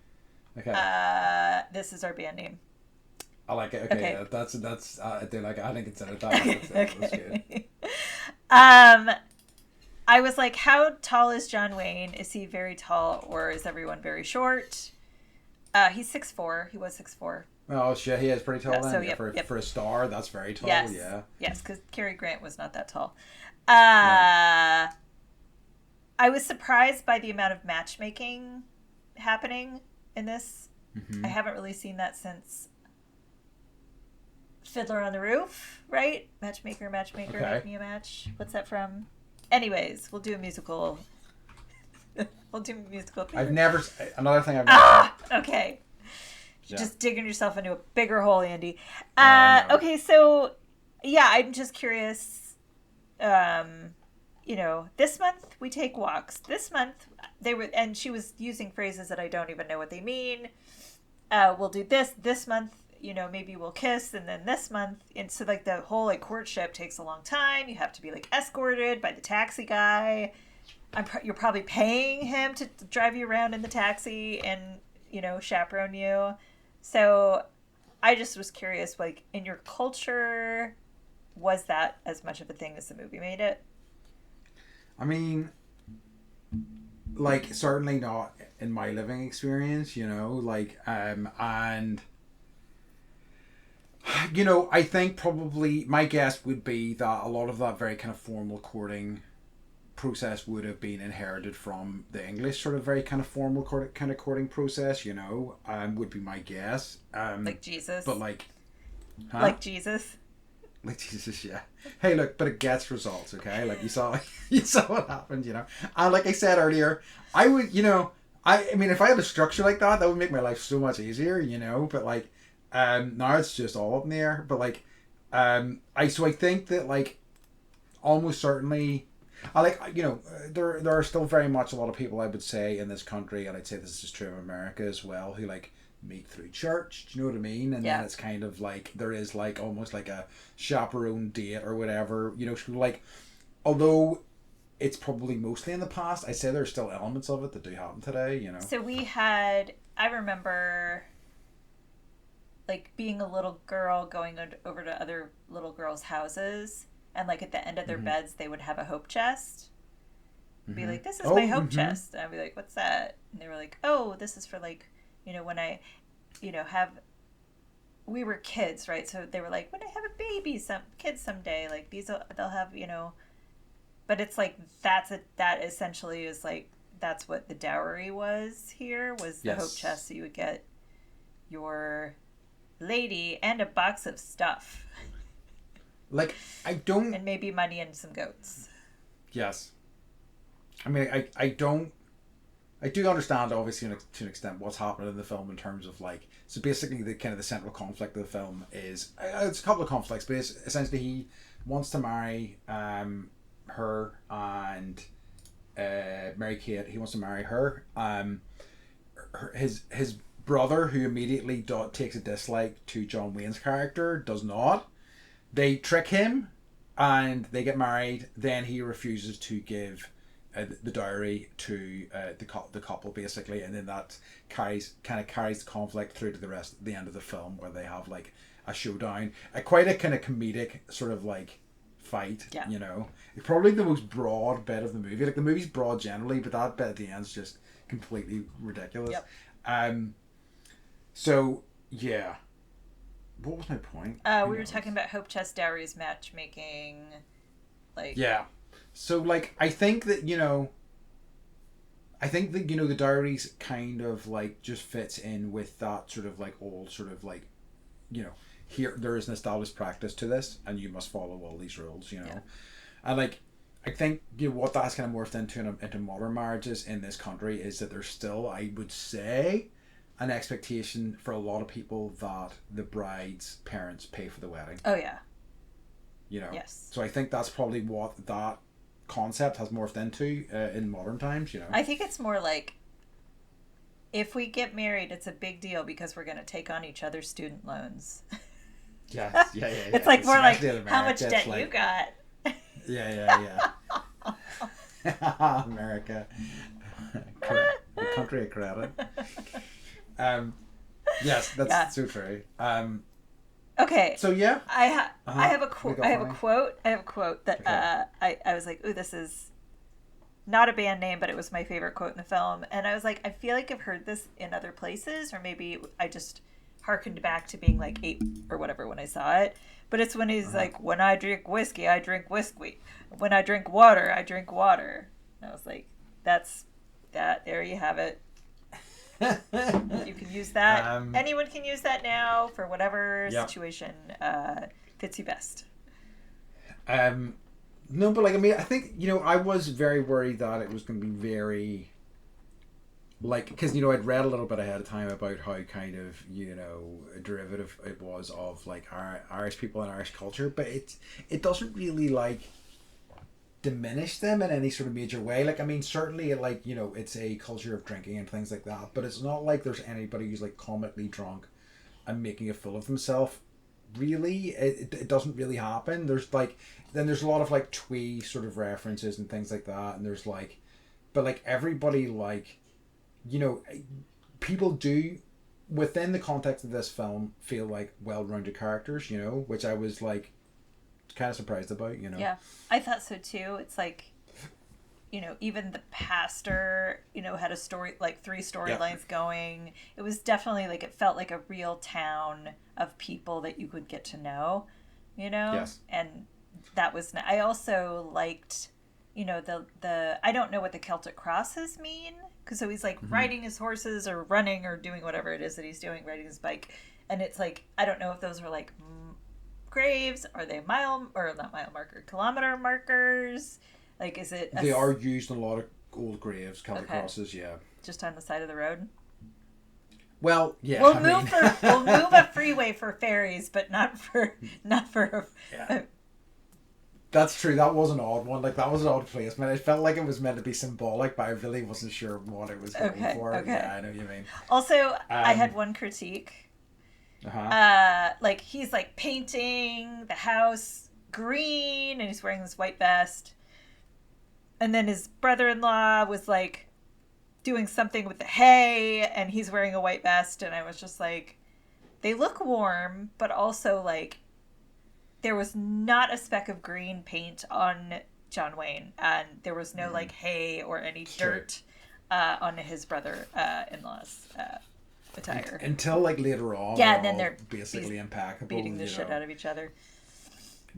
B: this is our band name.
A: I like it. Okay. That's I do like it. I didn't consider that. That's good.
B: I was like, how tall is John Wayne? Is he very tall or is everyone very short? He's 6'4". He was 6'4".
A: Oh shit, he is pretty tall then.
B: So
A: Yeah, for a star, that's very tall.
B: Yes.
A: Yeah.
B: Yes, because Cary Grant was not that tall.
A: No.
B: I was surprised by the amount of matchmaking happening in this.
A: Mm-hmm.
B: I haven't really seen that since Fiddler on the Roof, right? Matchmaker, okay. Make me a match. What's that from? Anyways, we'll do a musical. We'll do a musical theater.
A: Another thing I've never
B: okay. Yeah. Just digging yourself into a bigger hole, Andy.
A: No.
B: Okay, so, yeah, I'm just curious. You know, this month we take walks. This month and she was using phrases that I don't even know what they mean. We'll do this month, you know, maybe we'll kiss, and then this month, and so like the whole like courtship takes a long time. You have to be like escorted by the taxi guy. You're probably paying him to drive you around in the taxi and, you know, chaperone you. So I just was curious, like, in your culture, was that as much of a thing as the movie made it?
A: I mean, like, certainly not in my living experience, you know, like, and, you know, I think probably my guess would be that a lot of that very kind of formal courting process would have been inherited from the English sort of very kind of formal kind of courting process, you know, would be my guess.
B: Like Jesus.
A: But like,
B: huh? Like Jesus.
A: Like Jesus, yeah. Hey, look, but it gets results, okay? Like you saw what happened, you know. And like I said earlier, I would, you know, I mean, if I had a structure like that would make my life so much easier, you know. But like, now it's just all up in the air. But like, I think that like, almost certainly. I like, you know, there are still very much a lot of people, I would say, in this country, and I'd say this is true of America as well, who like meet through church. Do you know what I mean? And then it's kind of like there is like almost like a chaperone date or whatever, you know, like, although it's probably mostly in the past, I say there's still elements of it that do happen today, you know.
B: So I remember like being a little girl going over to other little girls' houses. And, like, at the end of their beds, they would have a hope chest. Be like, this is my hope chest. And I'd be like, what's that? And they were like, oh, this is for, like, you know, when I, you know, we were kids, right? So they were like, when I have a baby, kids someday, like, they'll have, you know. But it's like, that essentially is, like, that's what the dowry was here, was the hope chest. So you would get your lady and a box of stuff.
A: Like, I don't...
B: And maybe money and some goats.
A: Yes. I mean, I do understand, obviously, to an extent, what's happening in the film in terms of, like... So basically, the kind of the central conflict of the film is... It's a couple of conflicts, but essentially he wants to marry her and Mary-Kate. He wants to marry her. His brother, who immediately takes a dislike to John Wayne's character, does not. They trick him, and they get married. Then he refuses to give the dowry to the couple, basically, and then that carries the conflict through to the end of the film, where they have like a showdown, quite a kind of comedic sort of like fight. Yeah. You know, it's probably the most broad bit of the movie. Like the movie's broad generally, but that bit at the end is just completely ridiculous. Yep. So yeah. What was my point?
B: We were talking about hope chest dowries, matchmaking, like...
A: Yeah. So, like, I think that, you know, the dowries kind of, like, just fits in with that sort of, like, old sort of, like, you know, here, there is an established practice to this, and you must follow all these rules, you know. Yeah. And, like, I think, you know, what that's kind of morphed into modern marriages in this country is that there's still, I would say... an expectation for a lot of people that the bride's parents pay for the wedding.
B: Oh, yeah.
A: You know?
B: Yes.
A: So I think that's probably what that concept has morphed into in modern times, you know?
B: I think it's more like, if we get married, it's a big deal because we're going to take on each other's student loans.
A: Yes, yeah.
B: It's like more like, how much debt like, you got.
A: Yeah. America. The country of credit. Yes, that's so true.
B: Okay.
A: So yeah,
B: I have a quote. I have a quote that I was like, ooh, this is not a band name, but it was my favorite quote in the film, and I was like, I feel like I've heard this in other places, or maybe I just harkened back to being like 8 or whatever when I saw it. But it's when he's like, when I drink whiskey, I drink whiskey. When I drink water, I drink water. And I was like, that's that. There you have it. You can use that. Anyone can use that now for whatever situation fits you best.
A: No, but like, I mean, I think, I was very worried that it was going to be very, like, because, I'd read a little bit ahead of time about how kind of, a derivative it was of, like, Irish people and Irish culture, but it doesn't really, like, diminish them in any sort of major way. Like, I mean, certainly, like, it's a culture of drinking and things like that, but it's not like there's anybody who's, like, comically drunk and making a fool of himself. Really, it doesn't really happen. There's, like, then there's a lot of, like, twee sort of references and things like that, and there's, like, but, like, everybody, like, people do, within the context of this film, feel like well-rounded characters, which I was, like, kind of surprised about,
B: Yeah, I thought so too. It's like, even the pastor, had a story, like 3 storylines going. It was definitely like, it felt like a real town of people that you could get to know,
A: Yes.
B: And that was, I also liked, the I don't know what the Celtic crosses mean, because so he's like riding his horses or running or doing whatever it is that he's doing, riding his bike, and it's like, I don't know if those are like graves, are they kilometer markers, like, is it
A: they are used in a lot of old graves, Celtic crosses,
B: just on the side of the road.
A: Well, yeah,
B: we'll move a freeway for ferries, but not for
A: That's true. That was an odd one. Like, that was an odd placement. It felt like it was meant to be symbolic, but I really wasn't sure what it was going for.
B: Okay.
A: Yeah, I know what you mean.
B: Also, I had one critique. Like, he's like painting the house green and he's wearing this white vest, and then his brother-in-law was like doing something with the hay and he's wearing a white vest, and I was just like, they look warm, but also, like, there was not a speck of green paint on John Wayne, and there was no like hay or any dirt on his brother-in-law's attire
A: until, like, later on.
B: Yeah, and then they're
A: basically impeccable,
B: beating the shit out of each other.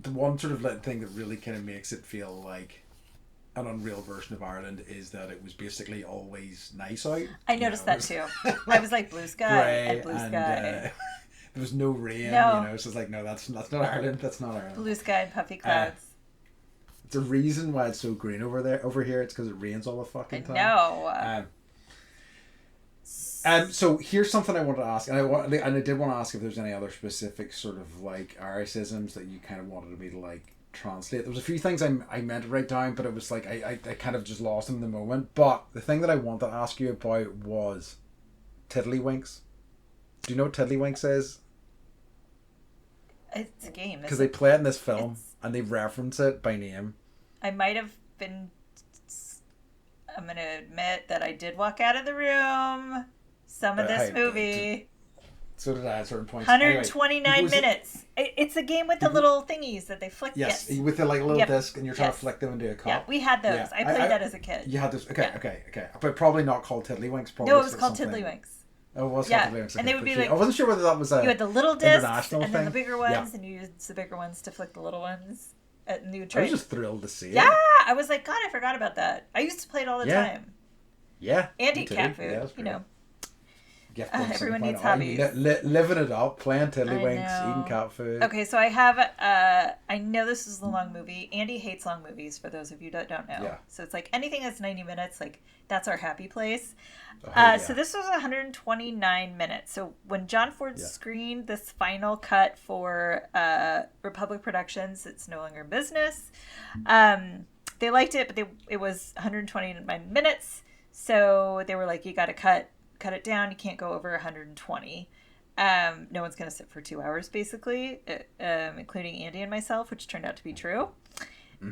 A: The one sort of thing that really kind of makes it feel like an unreal version of Ireland is that it was basically always nice out.
B: I noticed that too. I was like, blue sky and blue sky.
A: There was no rain, so it's like, no, that's not Ireland. That's not Ireland.
B: Blue sky and puffy clouds.
A: The reason why it's so green over here, it's because it rains all the fucking time.
B: No.
A: So here's something I wanted to ask, and I did want to ask if there's any other specific sort of, like, Iricisms that you kind of wanted me to, like, translate. There was a few things I meant to write down, but it was like I kind of just lost them in the moment. But the thing that I wanted to ask you about was tiddlywinks. Do you know what tiddlywinks is?
B: It's a game.
A: Because they play it in this film and they reference it by name.
B: I might have been. I'm going to admit that I did walk out of the room. Some of this movie.
A: So did I at certain points.
B: 129 minutes. It's a game with the little thingies that they flick.
A: Yes, with the, like, little disc, and you're trying to flick them into a cup.
B: Yeah, we had those. Yeah. I played that as a kid.
A: You had those. Okay. But probably not called tiddlywinks. Probably
B: no, it was called tiddlywinks.
A: Oh, it was called tiddlywinks. Okay,
B: and they would be like,
A: I wasn't sure whether that was a
B: you had the little discs
A: international
B: and
A: thing.
B: then the bigger ones, and you used the bigger ones to flick the little ones. And you
A: I was just thrilled to see it.
B: Yeah, I was like, God, I forgot about that. I used to play it all the time.
A: Yeah.
B: And eat cat food, everyone needs hobbies.
A: Living it up, playing tiddlywinks, eating cat food.
B: Okay, so I have, I know this is a long movie. Andy hates long movies, for those of you that don't know.
A: Yeah.
B: So it's like anything that's 90 minutes, like, that's our happy place. So this was 129 minutes. So when John Ford screened this final cut for Republic Productions, it's no longer in business. They liked it, but it was 129 minutes. So they were like, you got to cut it down. You can't go over 120. No one's going to sit for 2 hours, basically, including Andy and myself, which turned out to be true.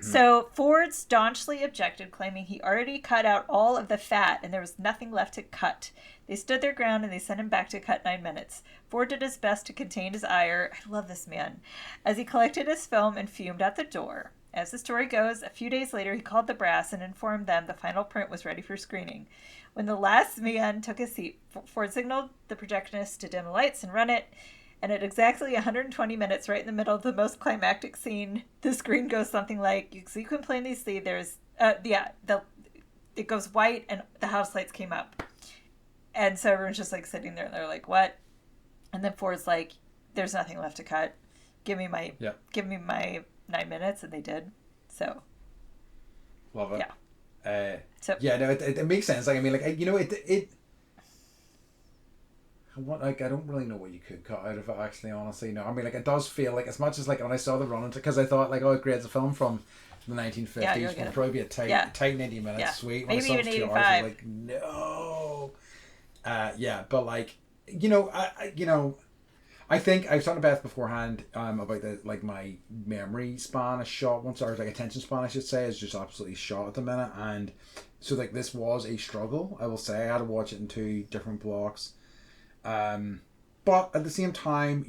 B: So Ford staunchly objected, claiming he already cut out all of the fat and there was nothing left to cut. They stood their ground and they sent him back to cut 9 minutes. Ford did his best to contain his ire. I love this man. As he collected his film and fumed out the door. As the story goes, a few days later he called the brass and informed them the final print was ready for screening. When the last man took his seat, Ford signaled the projectionist to dim the lights and run it. And at exactly 120 minutes, right in the middle of the most climactic scene, the screen goes something like, so you can plainly see there's, it goes white and the house lights came up. And so everyone's just like sitting there and they're like, what? And then Ford's like, there's nothing left to cut. Give me my 9 minutes. And they did. So.
A: Love it.
B: Yeah.
A: It makes sense. Like, I mean, like, I don't really know what you could cut out of it, actually, honestly. No, I mean, like, it does feel like, as much as, like, when I saw the run, because I thought, like, oh, great, it's a film from the 1950s. It'll probably be a tight 90 minutes, sweet. When
B: maybe
A: I saw
B: even
A: 2
B: 85.
A: hours, I was like, no. But, like, I think I was talking to Beth beforehand about the, like, my memory span is shot once, or like attention span I should say, is just absolutely shot at the minute. And so, like, this was a struggle, I will say. I had to watch it in 2 different blocks. But at the same time,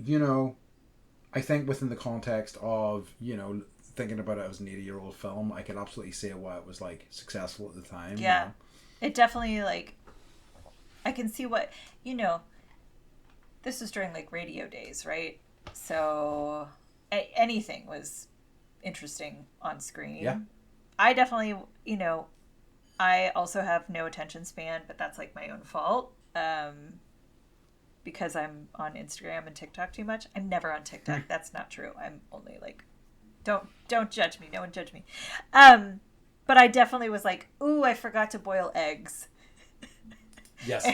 A: I think within the context of, thinking about it as an 80-year-old film, I could absolutely see why it was, like, successful at the time.
B: Yeah. It definitely, like, I can see what, this was during, like, radio days, right? So anything was interesting on screen.
A: Yeah.
B: I definitely, I also have no attention span, but that's, like, my own fault. Because I'm on Instagram and TikTok too much. I'm never on TikTok. That's not true. I'm only like, don't judge me. No one judge me. But I definitely was like, ooh, I forgot to boil eggs.
A: Yes,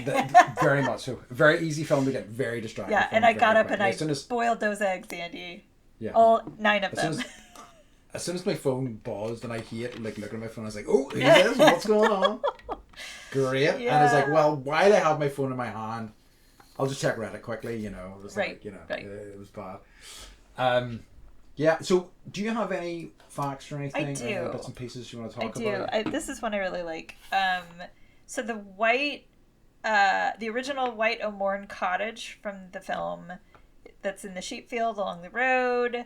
A: very much so. Very easy film to get very distracted.
B: Yeah, and I got up and I boiled those eggs, Andy. Yeah. All 9 of them.
A: As soon as my phone buzzed and I hit, like, looking at my phone, I was like, oh, who's this? What's going on? Great. Yeah. And I was like, well, why do I have my phone in my hand? I'll just check Reddit quickly, It was like, it was bad. So do you have any facts or anything?
B: I do.
A: Or bits and pieces you want to talk about?
B: I do. This is one I really like. So the original white O'Moran cottage from the film that's in the sheep field along the road.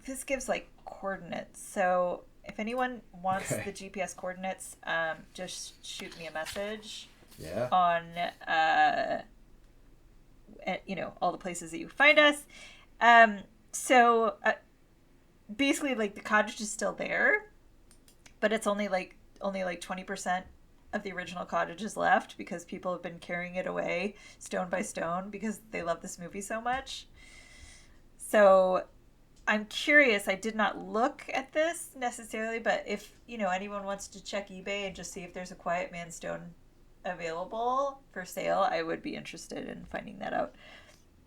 B: This gives, like, coordinates. So if anyone wants the GPS coordinates, just shoot me a message.
A: Yeah.
B: On, all the places that you find us. So basically, like, the cottage is still there, but it's only like 20% of the original cottage is left because people have been carrying it away stone by stone because they love this movie so much. So I'm curious. I did not look at this necessarily, but if, anyone wants to check eBay and just see if there's a Quiet Man stone available for sale, I would be interested in finding that out.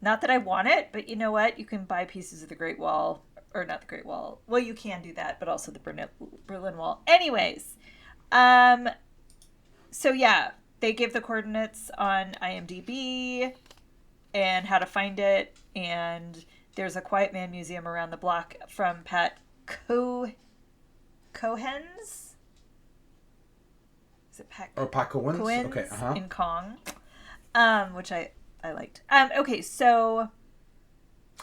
B: Not that I want it, but you know what? You can buy pieces of the Great Wall, or not the Great Wall. Well, you can do that, but also the Berlin Wall. Anyways, so yeah, they give the coordinates on IMDb and how to find it, and there's a Quiet Man museum around the block from Pat Cohen's. Is it Pat?
A: Oh, Pat Cohen's? Okay,
B: in Kong, which I liked. Okay, so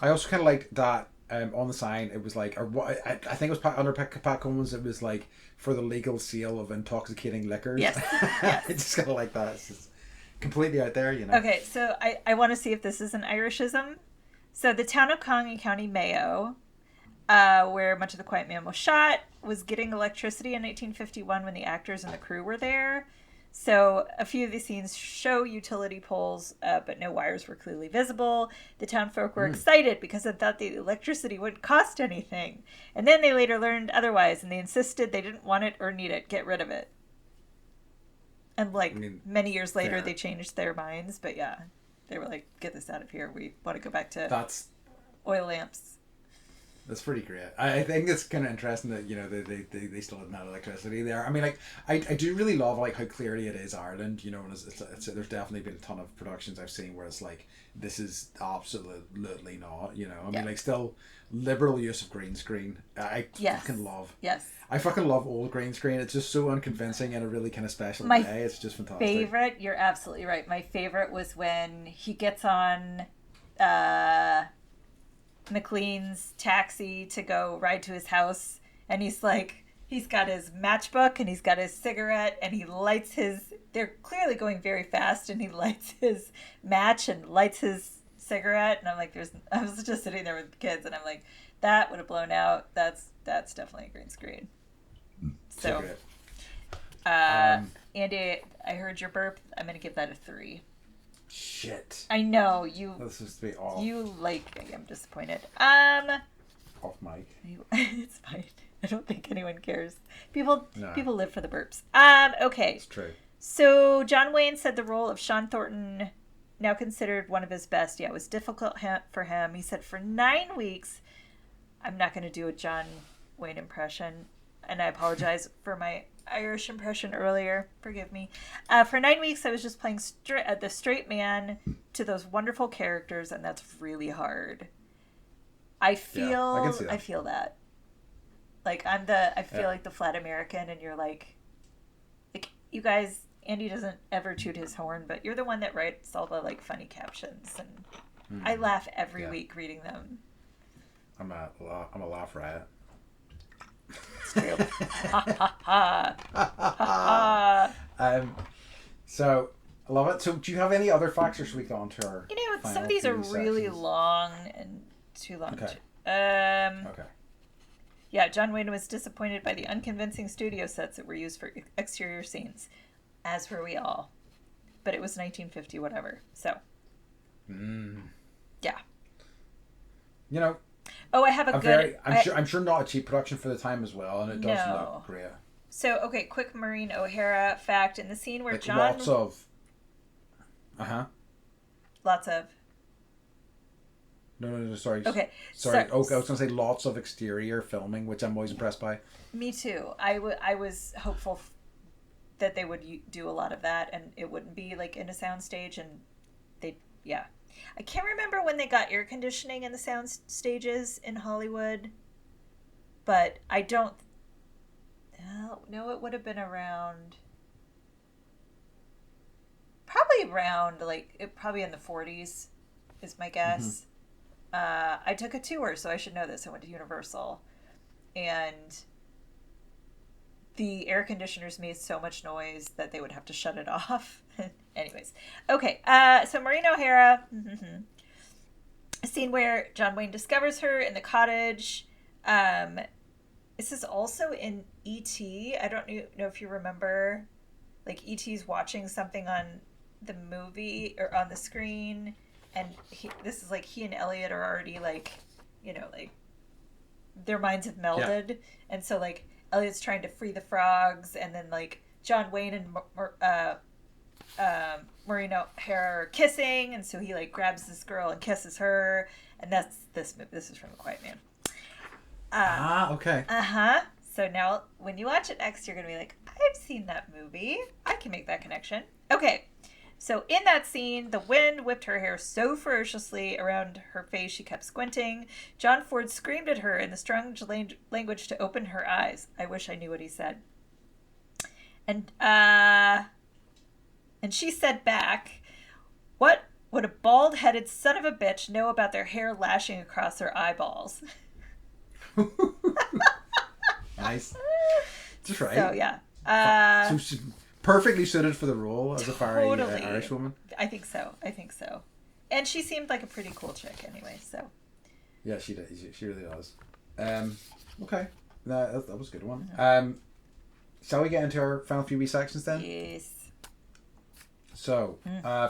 A: I also kind of liked that on the sign. It was like, or what? I think it was under Pat Cohen's. It was like for the legal sale of intoxicating liquors.
B: Yes. Yes.
A: I just kind of like that. It's just completely out there,
B: Okay, so I want to see if this is an Irishism. So the town of Kong in County Mayo, where much of The Quiet Man was shot, was getting electricity in 1951 when the actors and the crew were there. So a few of the scenes show utility poles, but no wires were clearly visible. The town folk were excited because they thought the electricity wouldn't cost anything. And then they later learned otherwise, and they insisted they didn't want it or need it. Get rid of it. And many years later, they changed their minds. But yeah, they were like, get this out of here. We want to go back to oil lamps.
A: That's pretty great. I think it's kind of interesting that, you know, they still didn't have electricity there. I mean, like, I do really love, like, how clearly it is Ireland, you know, and there's definitely been a ton of productions I've seen where it's like, this is absolutely not, you know. I mean, like, still liberal use of green screen. I fucking love.
B: Yes.
A: I fucking love old green screen. It's just so unconvincing in a really kind of special way. It's just fantastic.
B: Favorite, you're absolutely right. My favorite was when he gets on McLean's taxi to go ride to his house, and he's got his matchbook and he's got his cigarette, and he lights they're clearly going very fast, and he lights his match and lights his cigarette, and I'm like, I was just sitting there with the kids, and I'm like, that would have blown out. That's definitely a green screen. So Andy, I heard your burp. I'm gonna give that a 3.
A: Shit.
B: I know you.
A: This is to be off.
B: I'm disappointed.
A: Off mic.
B: It's fine. I don't think anyone cares. People live for the burps. Okay.
A: It's true.
B: So John Wayne said the role of Sean Thornton, now considered one of his best. Yeah, it was difficult for him. He said for 9 weeks, I'm not going to do a John Wayne impression, and I apologize for my Irish impression earlier. Forgive me. For 9 weeks, I was just playing the straight man to those wonderful characters, and that's really hard. I feel that. Like I feel like the flat American, and you're like you guys. Andy doesn't ever toot his horn, but you're the one that writes all the like funny captions, and I laugh every week reading them.
A: I'm a laugh riot.
B: It's true.
A: So I love it. So do you have any other facts, or should we go on to our?
B: You know, some of these are really long and too long.
A: Okay.
B: Okay. Yeah, John Wayne was disappointed by the unconvincing studio sets that were used for exterior scenes, as were we all. But it was 1950, whatever. So. Yeah.
A: You know.
B: Oh, I have a good.
A: I'm sure not a cheap production for the time as well, and it does look great.
B: So, okay, quick Maureen O'Hara fact. In the scene where
A: like
B: John...
A: Lots of...
B: Lots of...
A: No, sorry.
B: Okay.
A: Sorry. I was going to say lots of exterior filming, which I'm always impressed by.
B: Me too. I was hopeful that they would do a lot of that, and it wouldn't be like in a soundstage, and yeah. I can't remember when they got air conditioning in the sound stages in Hollywood, but I don't... No, it would have been around... Probably around, probably in the 40s is my guess. I took a tour, so I should know this. I went to Universal, and the air conditioners made so much noise that they would have to shut it off. Anyways. Okay, so Maureen O'Hara, a scene where John Wayne discovers her in the cottage. This is also in E.T. I don't know if you remember, like, E.T.'s watching something on the movie or on the screen, and this is like he and Elliot are already like, you know, like their minds have melded, and so like Elliot's trying to free the frogs, and then like John Wayne and Maureen O'Hara are kissing, and so he like grabs this girl and kisses her, and that's this movie. This is from A Quiet Man.
A: Okay.
B: So now when you watch it next, you're gonna be like, I've seen that movie. I can make that connection. Okay. So in that scene, the wind whipped her hair so ferociously around her face she kept squinting. John Ford screamed at her in the strange language to open her eyes. I wish I knew what he said. And she said back, what would a bald-headed son of a bitch know about their hair lashing across her eyeballs?
A: Nice. Just right.
B: So, yeah.
A: So she's perfectly suited for the role as a fiery Irish woman.
B: I think so. And she seemed like a pretty cool chick anyway, so.
A: Yeah, she does. She really does. Okay. That was a good one. Shall we get into our final few wee sections then?
B: Yes.
A: So,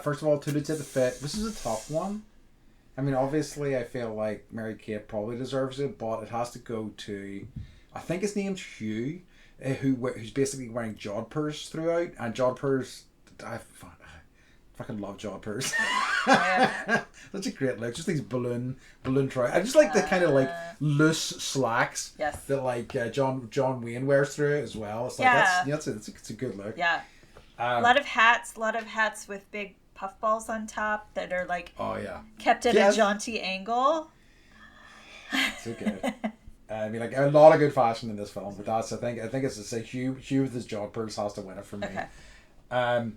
A: first of all, Too Legit to Fit. This is a tough one. I mean, obviously, I feel like Mary Kate probably deserves it, but it has to go to, I think his name's Hugh, who's basically wearing jodhpurs throughout, and jodhpurs, fucking love jodhpurs.
B: Yeah.
A: Such a great look. Just these balloon trousers. I just like the kind of like loose slacks.
B: Yes.
A: That like John Wayne wears through it as well. It's like it's a good look.
B: Yeah. A lot of hats with big puffballs on top that are like kept at a jaunty angle.
A: So good. I mean, like a lot of good fashion in this film, but I think it's to say Hugh with his jodhpurs has to win it for me.
B: Okay.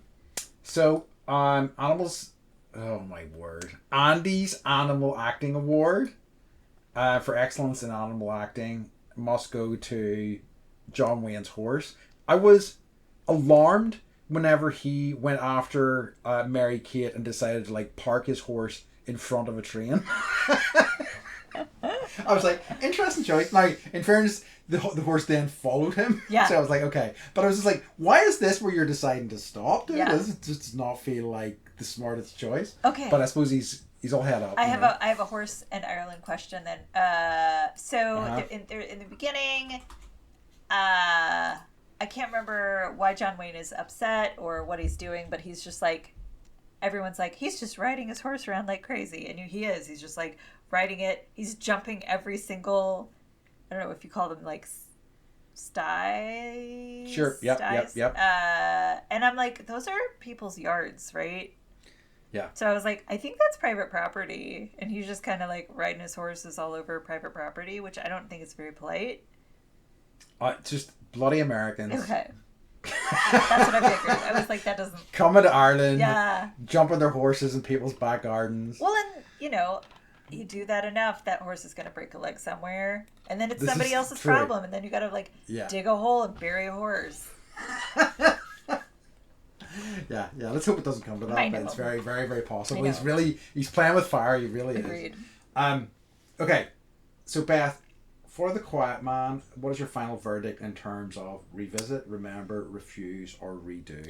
A: So animals. Oh my word! Andy's Animal Acting Award for excellence in animal acting must go to John Wayne's horse. I was alarmed whenever he went after Mary Kate and decided to like park his horse in front of a train. I was like, interesting choice. Now, in fairness, the horse then followed him.
B: Yeah.
A: So I was like, okay. But I was just like, why is this where you're deciding to stop?
B: Yeah.
A: This does not feel like the smartest choice.
B: Okay.
A: But I suppose he's all head up.
B: I have a horse and Ireland question then. In the beginning, I can't remember why John Wayne is upset or what he's doing, but he's just like, everyone's like, he's just riding his horse around like crazy. And he is. He's just like riding it. He's jumping every single, I don't know if you call them like sties.
A: Sure. Yep.
B: And I'm like, those are people's yards, right?
A: Yeah.
B: So I was like, I think that's private property. And he's just kind of like riding his horses all over private property, which I don't think is very polite.
A: Just bloody Americans.
B: Okay. That's what I figured. I was like, that doesn't...
A: Coming to Ireland.
B: Yeah.
A: Jumping their horses in people's back gardens.
B: Well, and, you do that enough, that horse is going to break a leg somewhere. And then it's somebody else's problem. And then you got to, dig a hole and bury a horse.
A: Yeah. Let's hope it doesn't come to that. But it's very, very, very possible. He's playing with fire. He really
B: Agreed.
A: is. Okay. So, Beth, for The Quiet Man, what is your final verdict in terms of revisit, remember, refuse, or redo?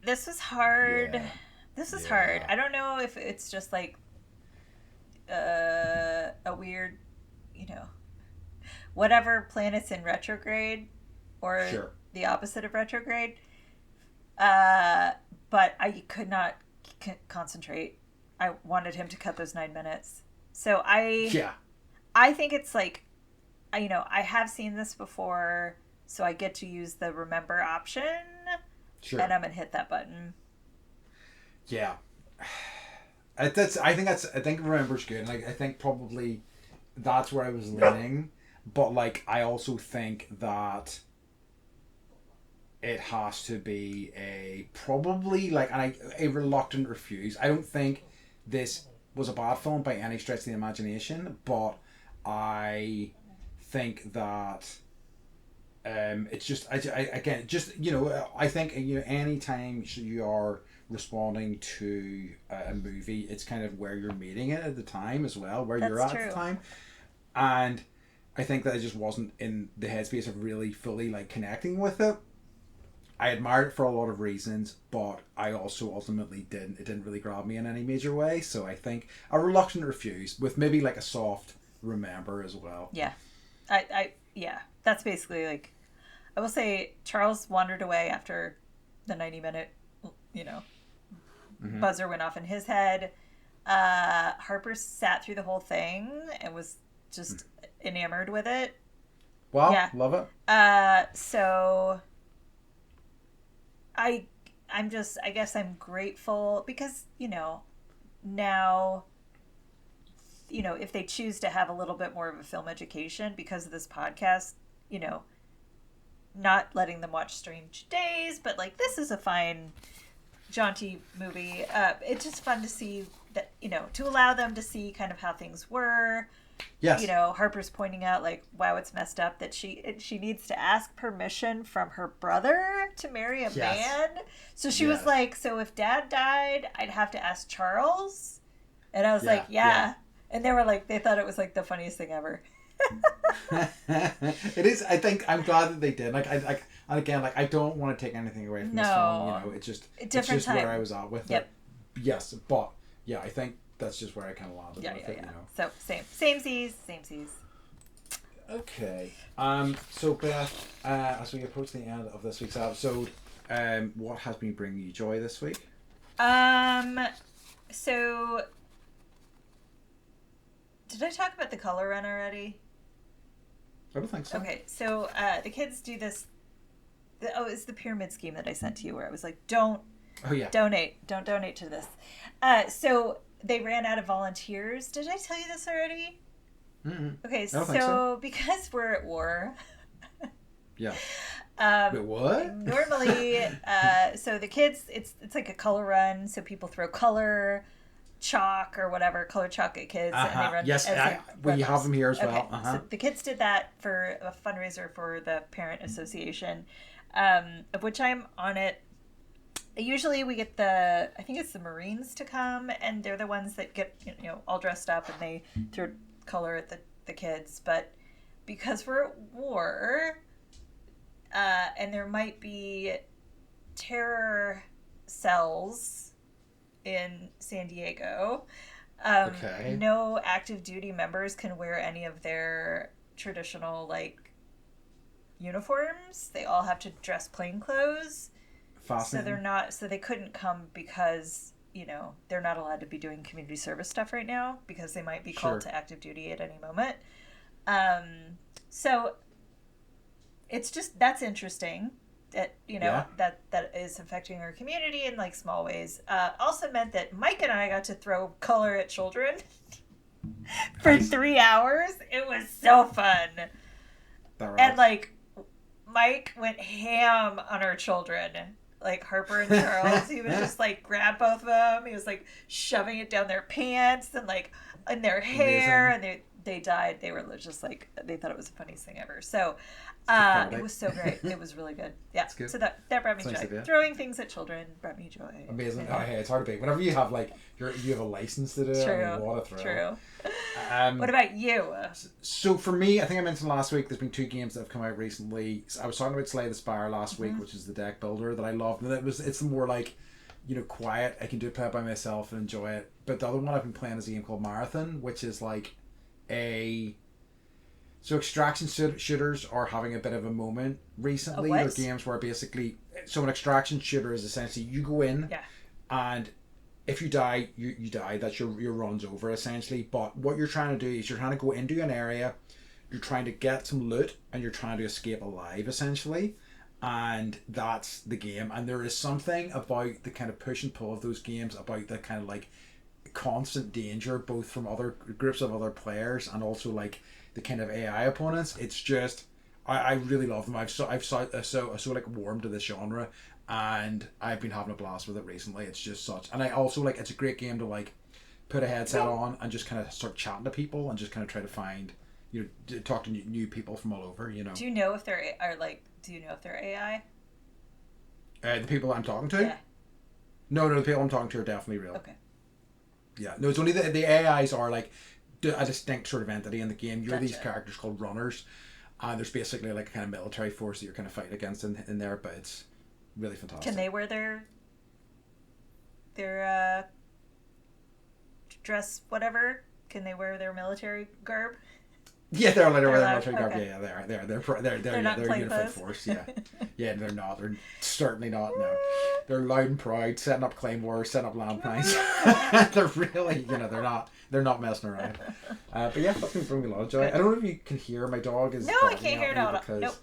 B: This was hard. Yeah. This was hard. I don't know if it's just like a weird, whatever planet's in retrograde or the opposite of retrograde. But I could not concentrate. I wanted him to cut those 9 minutes. So I think it's like, I have seen this before, so I get to use the remember option. Sure. And I'm going to hit that button.
A: Yeah. I think remember's good. And I think probably that's where I was leaning. But I also think that it has to be a reluctant refuse. I don't think this was a bad film by any stretch of the imagination, but I think that it's just I think any time you are responding to a movie, it's kind of where you're meeting it at the time as well, where you're at the time, and I think that I just wasn't in the headspace of really fully connecting with it. I admired it for a lot of reasons, but I also ultimately didn't. It didn't really grab me in any major way. So I think a reluctant refuse with maybe a soft remember as well.
B: Yeah, that's basically I will say Charles wandered away after the 90-minute, buzzer went off in his head. Harper sat through the whole thing and was just enamored with it.
A: Wow, yeah. Love it.
B: So I guess I'm grateful because, now, if they choose to have a little bit more of a film education because of this podcast, not letting them watch Strange Days, but this is a fine, jaunty movie. It's just fun to see that, to allow them to see kind of how things were. Yes. Harper's pointing out wow, it's messed up that she needs to ask permission from her brother to marry a man. So she was like, so if Dad died, I'd have to ask Charles. And I was like, yeah. And they were they thought it was the funniest thing ever.
A: It is. I think I'm glad that they did. And again, I don't want to take anything away from this film. It's just where I was at with it. Yes, but yeah, I think that's just where I kind of landed with it.
B: So same seas.
A: Okay. So Beth, as we approach the end of this week's episode, what has been bringing you joy this week?
B: So did I talk about the color run already?
A: I don't think so.
B: Okay, so the kids do this. It's the pyramid scheme that I sent to you, where I was like, don't donate to this. So they ran out of volunteers. Did I tell you this already?
A: Mm-hmm.
B: Okay, so because we're at war.
A: Yeah. Wait, what?
B: Normally, so the kids, it's like a color run. So people throw color chalk or whatever, color chalk at kids, and they run.
A: Yes, we have them here as well.
B: Okay. So the kids did that for a fundraiser for the parent association, of which I'm on it. Usually we get I think it's the Marines to come, and they're the ones that get all dressed up and they throw color at the kids. But because we're at war, and there might be terror cells in San Diego, no active duty members can wear any of their traditional uniforms. They all have to dress plain clothes. So they couldn't come because they're not allowed to be doing community service stuff right now because they might be called to active duty at any moment. So it's just, that's interesting that that is affecting our community in small ways. Also meant that Mike and I got to throw color at children for 3 hours. It was so fun. And Mike went ham on our children. Harper and Charles, he was just grab both of them. He was shoving it down their pants and in their hair. Amazing. And they died. They were just they thought it was the funniest thing ever. So it was so great. It was really good. Yeah. Good. So that brought me joy. Throwing things at children brought me joy.
A: Amazing. Oh, hey, it's hard to beat. Whenever you have you have a license to do it, I mean, what a thrill.
B: True. What about you?
A: So for me, I think I mentioned last week, there's been 2 games that have come out recently. I was talking about Slay the Spire last week, which is the deck builder that I loved. And it's more quiet. I can play it by myself and enjoy it. But the other one I've been playing is a game called Marathon, which is so extraction shooters are having a bit of a moment recently. They're games where basically, so an extraction shooter is essentially you go in, and if you die, you die. That's your run's over essentially. But what you're trying to do is you're trying to go into an area, you're trying to get some loot, and you're trying to escape alive essentially. And that's the game. And there is something about the kind of push and pull of those games, about the kind of constant danger, both from other groups of other players and also the kind of AI opponents. It's just, I really love them. I've so warmed to this genre, and I've been having a blast with it recently. It's just such, and I also it's a great game to put a headset on and just kind of start chatting to people and just kind of try to find, talk to new people from all over.
B: Do you know if they're Do you know if they're AI?
A: The people I'm talking to?
B: Yeah.
A: No, the people I'm talking to are definitely real.
B: Okay.
A: Yeah, no, it's only the AIs are a distinct sort of entity in the game. You're these characters called runners, and there's basically a kind of military force that you're kind of fighting against in there, but it's really fantastic.
B: Can they wear their dress, whatever? Can they wear their military garb?
A: Yeah, they're military garb.
B: Okay.
A: Yeah, they're unified force. Yeah, yeah, they're not. They're certainly not. No, they're loud and proud, setting up claymores, setting up landmines. They're really, they're not messing around. But yeah, that's been bringing me a lot of joy. Good. I don't know if you can hear my dog is.
B: No, I can't hear it all. Nope,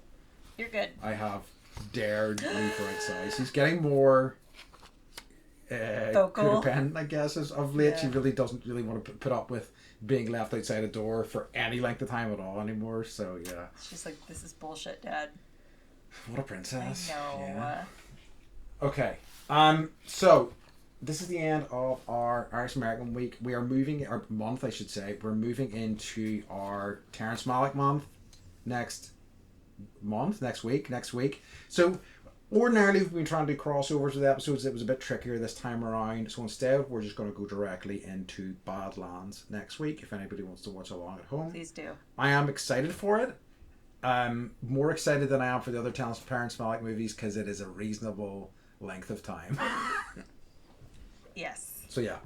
B: you're good.
A: I have dared leave her outside. She's getting more
B: vocal,
A: codependent, I guess, as of late. Yeah. She really doesn't really want to put up with being left outside a door for any length of time at all anymore. So yeah,
B: she's like, "This is bullshit, Dad."
A: What a princess!
B: I know.
A: Yeah. Okay. So this is the end of our Irish American week. We are moving, our month, I should say. We're moving into our Terrence Malick month next week. So ordinarily, we've been trying to do crossovers with episodes. It was a bit trickier this time around. So instead, we're just going to go directly into Badlands next week. If anybody wants to watch along at home,
B: please do.
A: I am excited for it. More excited than I am for the other Terrence Malick movies because it is a reasonable length of time.
B: Yes.
A: So yeah.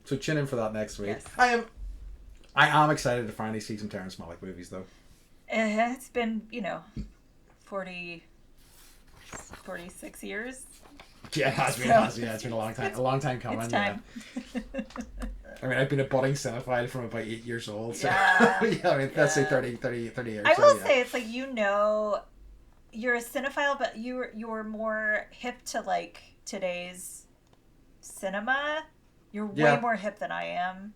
A: So tune in for that next week.
B: Yes.
A: I am excited to finally see some Terrence Malick movies though.
B: It's been, 46 years.
A: Yeah, it has been. Yeah, it's been a long time coming.
B: It's time.
A: Yeah. I mean, I've been a budding cinephile from about 8 years old. So
B: Yeah.
A: yeah, I mean, let's say 30 years.
B: I will say it's like, you're a cinephile, but you're more hip to like today's cinema. You're way more hip than I am.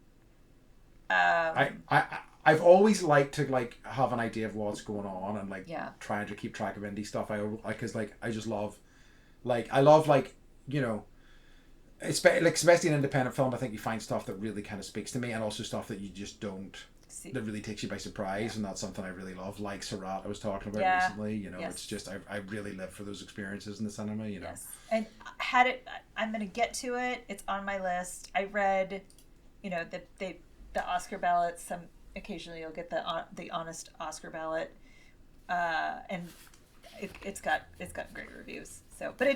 A: I've always liked to like have an idea of what's going on and like trying to keep track of indie stuff. Because like I just love, like I love like, you know, especially in independent film, I think you find stuff that really kind of speaks to me, and also stuff that you just don't. That really takes you by surprise, and that's something I really love. Like Surat, I was talking about recently. You know, it's just I really live for those experiences in the cinema. You know,
B: and I'm gonna get to it. It's on my list. I read, you know, the Oscar ballots. Occasionally you'll get the honest Oscar ballot, and it's got great reviews. So, but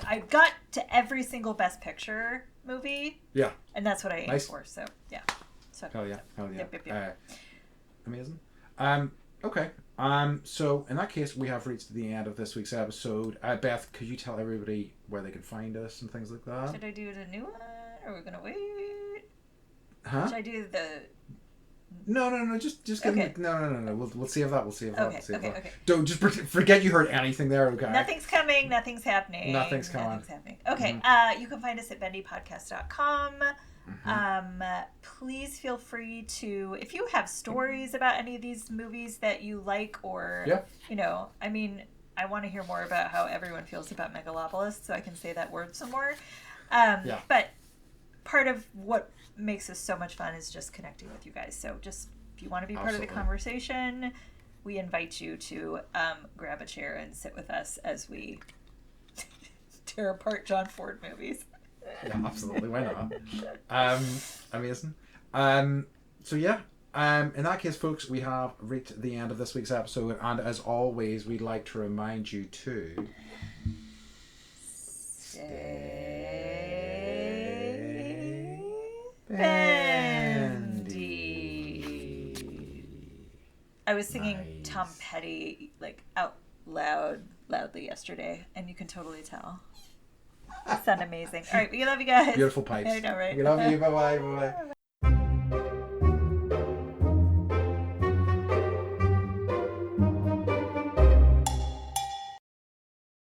B: I got to every single Best Picture movie. Yeah, and that's what I aim for. So yeah. So,
A: hell yeah.
B: Yep.
A: Amazing. Okay. So in that case, we have reached the end of this week's episode. Beth, could you tell everybody where they can find us and things like that?
B: Should I do the new one, or are we gonna wait?
A: Huh?
B: Should I do the?
A: No. Just get
B: okay.
A: No. We'll see if that.
B: Okay.
A: Don't just forget you heard anything there. Okay.
B: Nothing's coming. Nothing's happening.
A: Nothing's coming.
B: Okay. You can find us at bendypodcast.com. Please feel free to, if you have stories about any of these movies that you like, or you know, I mean, I want to hear more about how everyone feels about Megalopolis, so I can say that word some more. But part of what makes us so much fun is just connecting with you guys. So just, if you want to be part of the conversation, we invite you to grab a chair and sit with us as we tear apart John Ford movies.
A: Yeah, absolutely. Why not? Amazing. So yeah. In that case, folks, we have reached the end of this week's episode, and as always, we'd like to remind you to stay bendy.
B: I was singing Tom Petty like out loudly yesterday, and you can totally tell. Sound amazing. All right, we love you guys.
A: Beautiful pipes.
B: I know, right?
A: We love you. Bye bye.